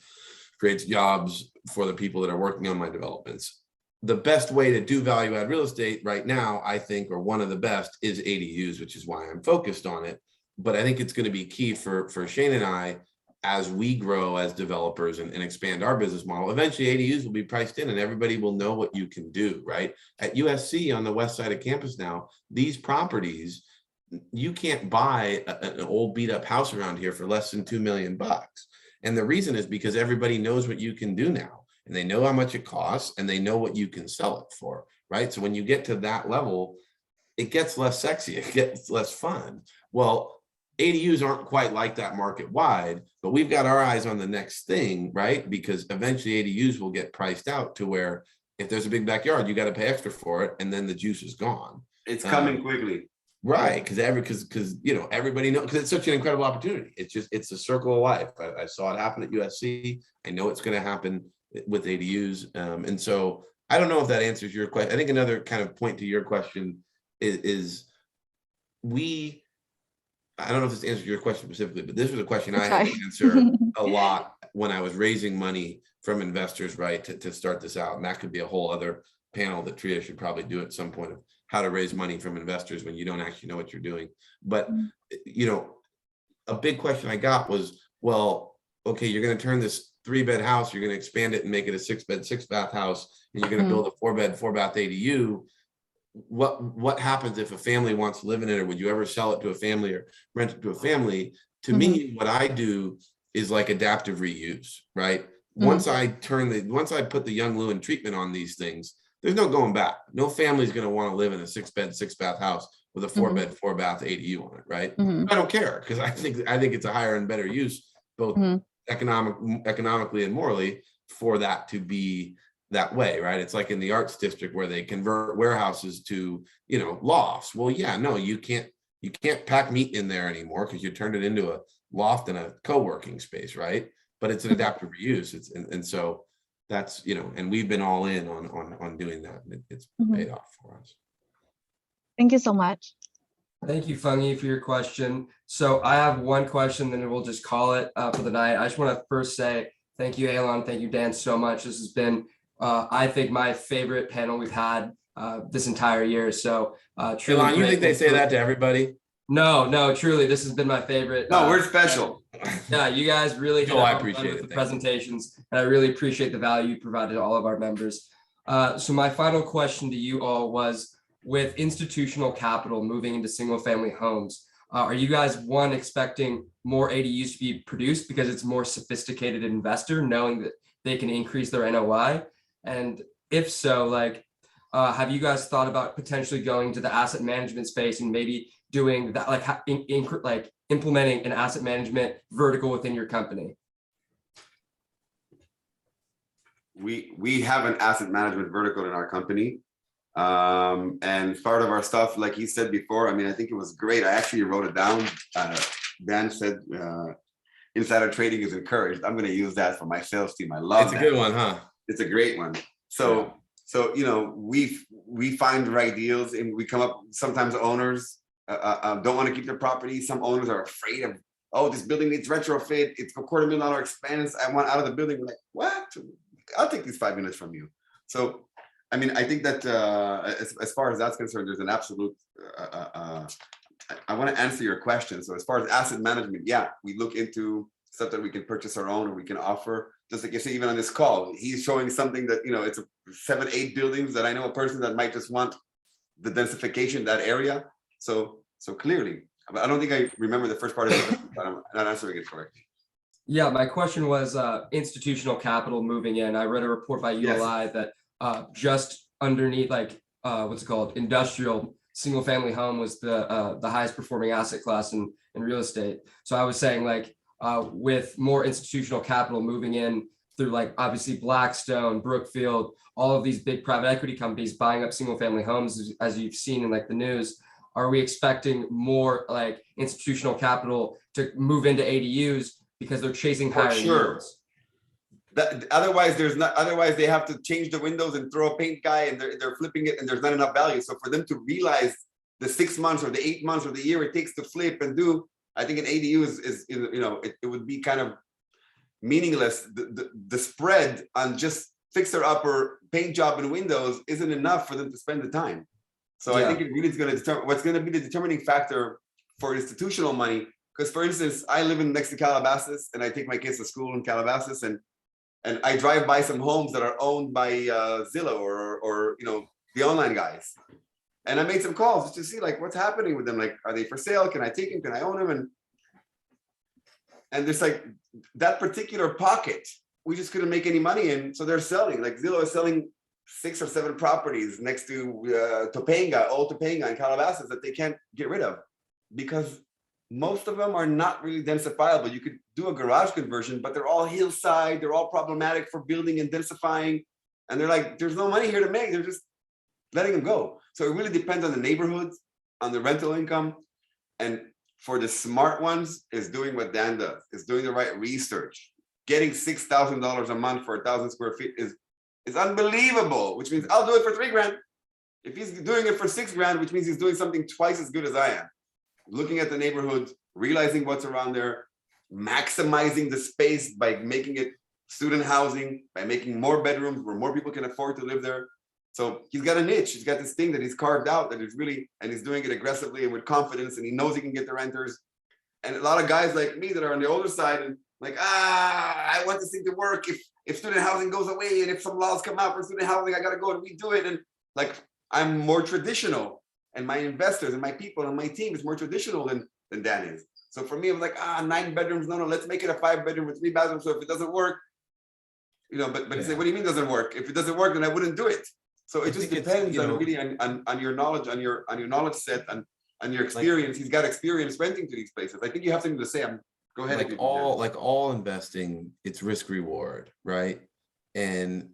creates jobs for the people that are working on my developments. The best way to do value add real estate right now, I think, or one of the best, is ADUs, which is why I'm focused on it. But I think it's going to be key for Shane and I as we grow as developers and expand our business model. Eventually ADUs will be priced in and everybody will know what you can do, right? At USC on the west side of campus now, these properties, you can't buy an old beat up house around here for less than $2 million. And the reason is because everybody knows what you can do now, and they know how much it costs, and they know what you can sell it for, right? So when you get to that level, it gets less sexy, it gets less fun. Well, ADUs aren't quite like that market wide, but we've got our eyes on the next thing, right? Because eventually ADUs will get priced out to where if there's a big backyard, you got to pay extra for it, and then the juice is gone. It's coming quickly. Right, because everybody knows, because it's such an incredible opportunity. It's a circle of life. I saw it happen at USC. I know it's going to happen with ADUs, and so I don't know if that answers your question. I think another kind of point to your question is I don't know if this answers your question specifically, but this was a question I had to answer a lot when I was raising money from investors, right, to start this out. And that could be a whole other panel that Tria should probably do at some point, of how to raise money from investors when you don't actually know what you're doing. But, a big question I got was, well, okay, you're going to turn this 3-bed house, you're going to expand it and make it a 6-bed, 6-bath house, and you're going to build a 4-bed, 4-bath ADU. What happens if a family wants to live in it, or would you ever sell it to a family or rent it to a family? To me, what I do is like adaptive reuse, right? Once I put the Young Lewin treatment on these things, there's no going back. No family's going to want to live in a 6-bed, 6-bath house with a 4-bed, 4-bath ADU on it, right? I don't care, because I think it's a higher and better use, both economically and morally, for that to be that way, right? It's like in the arts district where they convert warehouses to, lofts. Well, yeah, no, you can't pack meat in there anymore because you turned it into a loft and a co-working space, right? But it's an adaptive reuse. And so that's, and we've been all in on doing that. It's paid off for us. Thank you so much. Thank you, Fungi, for your question. So I have one question, then we'll just call it for the night. I just want to first say thank you, Alon. Thank you, Dan, so much. This has been, I think, my favorite panel we've had this entire year. So truly, Alon, you think they say that to everybody? No, truly, this has been my favorite. No, we're special. Yeah, you guys really hit I it appreciate with it. the presentations, and I really appreciate the value you provided to all of our members. So my final question to you all was, with institutional capital moving into single-family homes, are you guys, one, expecting more ADUs to be produced because it's more sophisticated investor, knowing that they can increase their NOI? And if so, have you guys thought about potentially going to the asset management space and maybe doing that, like implementing an asset management vertical within your company? We have an asset management vertical in our company. And part of our stuff, like he said before, I think it was great. I actually wrote it down. Dan said, insider trading is encouraged. I'm going to use that for my sales team. I love It's a good one, huh? It's a great one. So we find the right deals, and we come up, sometimes owners don't want to keep their property. Some owners are afraid of, oh, this building needs retrofit. It's a $250,000 expense. I want out of the building. We're like, what? I'll take these 5 minutes from you. So, I think that as far as that's concerned, there's an absolute, I want to answer your question. So as far as asset management, yeah, we look into stuff that we can purchase our own or we can offer. Just like you say, even on this call, he's showing something that, it's a 7-8 buildings that I know a person that might just want the densification, that area. So clearly, I don't think I remember the first part of it, but I'm not answering it correctly. Yeah, my question was institutional capital moving in. I read a report by ULI that just underneath, what's it called, industrial single-family home was the highest performing asset class in real estate. So I was saying, with more institutional capital moving in through, obviously Blackstone, Brookfield, all of these big private equity companies buying up single-family homes, as you've seen in the news, are we expecting more institutional capital to move into ADUs because they're chasing higher yields? Otherwise they have to change the windows and throw a paint guy, and they're flipping it, and there's not enough value. So for them to realize the 6 months or the 8 months or the year it takes to flip and do, I think an ADU is it would be kind of meaningless. The spread on just fixer upper paint job and windows isn't enough for them to spend the time. So I think it really is going to determine what's going to be the determining factor for institutional money. Because, for instance, I live next to Calabasas, and I take my kids to school in Calabasas, and I drive by some homes that are owned by Zillow or the online guys. And I made some calls just to see what's happening with them. Are they for sale? Can I take them? Can I own them? And there's that particular pocket, we just couldn't make any money in. So they're selling. Zillow is selling 6 or 7 properties next to Topanga, old Topanga in Calabasas, that they can't get rid of because most of them are not really densifiable. You could do a garage conversion, but they're all hillside, they're all problematic for building and densifying. And they're like, there's no money here to make, they're just letting them go. So it really depends on the neighborhoods, on the rental income. And for the smart ones, is doing what Dan does, is doing the right research. Getting $6,000 a month for 1,000 square feet is unbelievable, which means I'll do it for $3,000. If he's doing it for $6,000, which means he's doing something twice as good as I am. Looking at the neighborhoods, realizing what's around there, maximizing the space by making it student housing, by making more bedrooms where more people can afford to live there. So he's got a niche, he's got this thing that he's carved out that is really, and he's doing it aggressively and with confidence, and he knows he can get the renters. And a lot of guys like me that are on the older side and like, I want this thing to work. If student housing goes away and if some laws come out for student housing, I gotta go and redo it. And like, I'm more traditional, and my investors and my people and my team is more traditional than Dan is. So for me, I'm like, 9 bedrooms, no, let's make it a 5-bedroom with 3 bathrooms. So if it doesn't work, but he said, what do you mean doesn't work? If it doesn't work, then I wouldn't do it. So it just depends on really on your knowledge, on your knowledge set, and your experience. He's got experience renting to these places. I think you have something to say. Go ahead. Like all investing, it's risk reward, right? And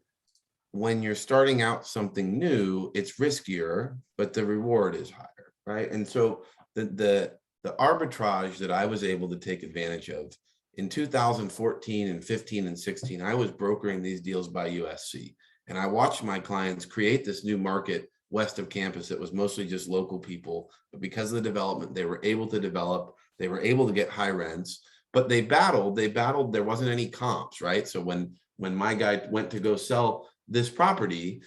when you're starting out something new, it's riskier, but the reward is higher, right? And so the arbitrage that I was able to take advantage of in 2014 and 15 and 16, I was brokering these deals by USC. And I watched my clients create this new market west of campus that was mostly just local people. But because of the development, they were able to develop, they were able to get high rents, but they battled, there wasn't any comps, right? So when my guy went to go sell this property,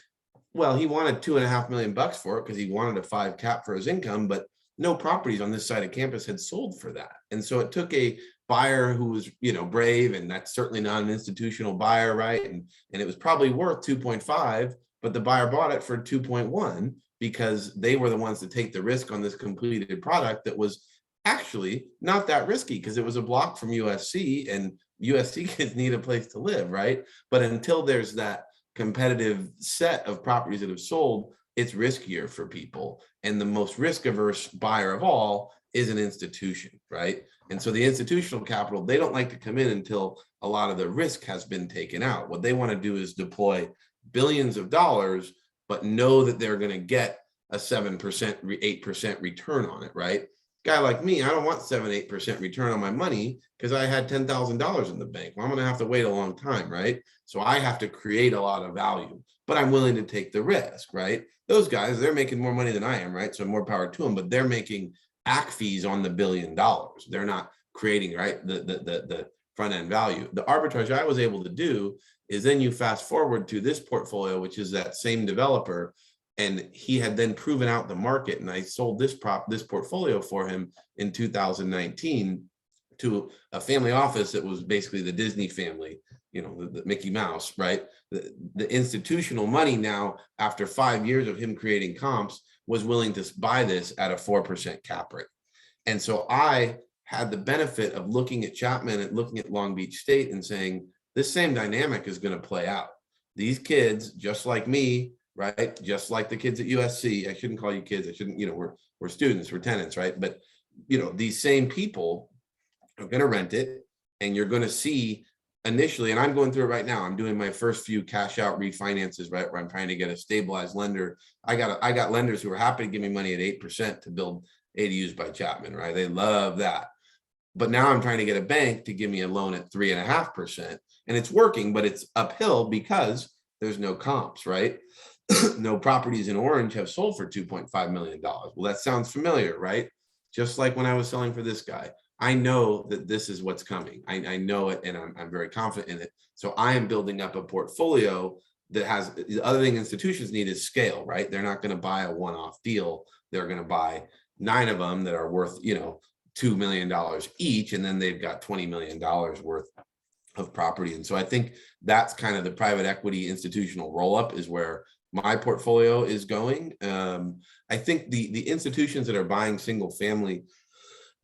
well, he wanted $2.5 million for it because he wanted a 5 cap for his income, but no properties on this side of campus had sold for that. And so it took a buyer who was, brave, and that's certainly not an institutional buyer, right? And it was probably worth 2.5, but the buyer bought it for 2.1 because they were the ones to take the risk on this completed product that was actually not that risky because it was a block from USC, and USC kids need a place to live, right? But until there's that competitive set of properties that have sold, it's riskier for people. And the most risk-averse buyer of all is an institution, right? And so the institutional capital, they don't like to come in until a lot of the risk has been taken out. What they want to do is deploy billions of dollars, but know that they're going to get a 7%, 8% return on it, right? Guy like me, I don't want 7-8% return on my money because I had $10,000 in the bank. Well, I'm going to have to wait a long time, right? So I have to create a lot of value, but I'm willing to take the risk, right? Those guys, they're making more money than I am, right? So more power to them, but they're making AC fees on the $1 billion. They're not creating, right, the front end value. The arbitrage I was able to do is then you fast forward to this portfolio, which is that same developer, and he had then proven out the market, and I sold this portfolio for him in 2019 to a family office that was basically the Disney family, the Mickey Mouse, right? The institutional money now, after 5 years of him creating comps, was willing to buy this at a 4% cap rate. And so I had the benefit of looking at Chapman and looking at Long Beach State and saying, this same dynamic is going to play out. These kids, just like me, right? Just like the kids at USC, I shouldn't call you kids. I shouldn't, we're students, we're tenants, right? But, these same people are going to rent it, and you're going to see initially, and I'm going through it right now. I'm doing my first few cash out refinances, right? Where I'm trying to get a stabilized lender. I got lenders who are happy to give me money at 8% to build ADUs by Chapman, right? They love that. But now I'm trying to get a bank to give me a loan at 3.5%, and it's working, but it's uphill because there's no comps, right? No properties in orange have sold for $2.5 million. Well, that sounds familiar, right? Just like when I was selling for this guy. I know that this is what's coming. I know it, and I'm very confident in it. So I am building up a portfolio that has, the other thing institutions need is scale, right? They're not going to buy a one-off deal. They're going to buy 9 of them that are worth, $2 million each, and then they've got $20 million worth of property. And so I think that's kind of the private equity institutional roll-up is where my portfolio is going. I think the institutions that are buying single family,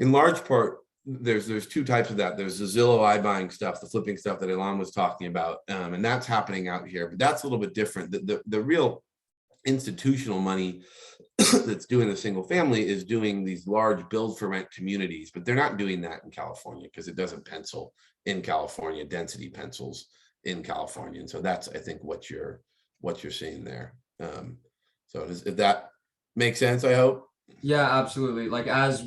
in large part, there's 2 types of that. There's the Zillow iBuying stuff, the flipping stuff that Ilan was talking about, and that's happening out here. But that's a little bit different. The real institutional money that's doing the single family is doing these large build for rent communities, but they're not doing that in California because it doesn't pencil in California, density pencils in California. And so that's, I think, what you're seeing there. So if that makes sense, I hope. Yeah, absolutely. Like as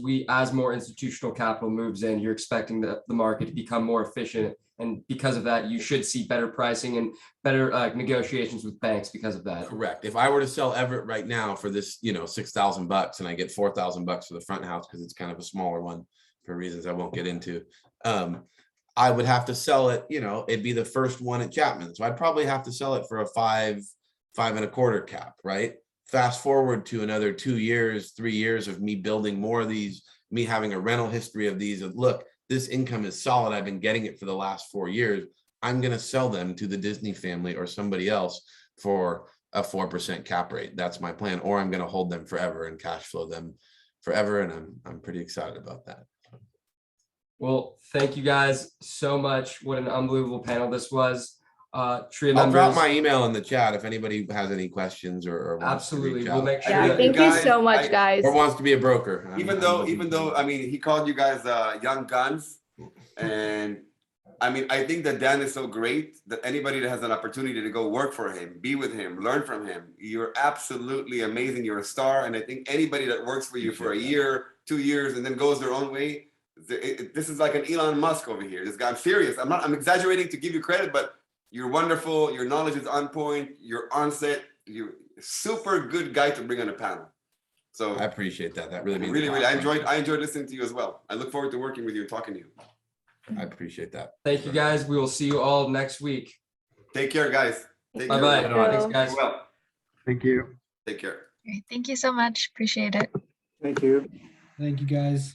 more institutional capital moves in, you're expecting the market to become more efficient. And because of that, you should see better pricing and better negotiations with banks because of that. Correct. If I were to sell Everett right now for this, $6,000 and I get $4,000 for the front house, because it's kind of a smaller one for reasons I won't get into, I would have to sell it, it'd be the first one at Chapman. So I'd probably have to sell it for a 5.25 cap, right? Fast forward to another 2 years, 3 years of me building more of these, me having a rental history of these, of look, this income is solid. I've been getting it for the last 4 years. I'm going to sell them to the Disney family or somebody else for a 4% cap rate. That's my plan. Or I'm going to hold them forever and cash flow them forever. And I'm pretty excited about that. Well, thank you guys so much. What an unbelievable panel this was. TRIA I'll drop members, my email in the chat if anybody has any questions or wants absolutely. to reach We'll out. make sure Yeah, that thank you so much, I- guys. Or wants to be a broker. Even though, I mean, he called you guys young guns, and I think that Dan is so great that anybody that has an opportunity to go work for him, be with him, learn from him, you're absolutely amazing. You're a star, and I think anybody that works for you for a year, 2 years, and then goes their own way, this is like an Elon Musk over here. This guy, I'm serious. I'm exaggerating to give you credit, but you're wonderful. Your knowledge is on point. You're on set. You're a super good guy to bring on a panel. So I appreciate that. That really means really, a lot. I enjoyed listening to you as well. I look forward to working with you and talking to you. I appreciate that. Thank you guys. We will see you all next week. Take care, guys. Take care. Bye-bye. Thank you. Thanks, guys. Well, Thank you. take care. Great. Thank you so much. Appreciate it. Thank you. Thank you, guys.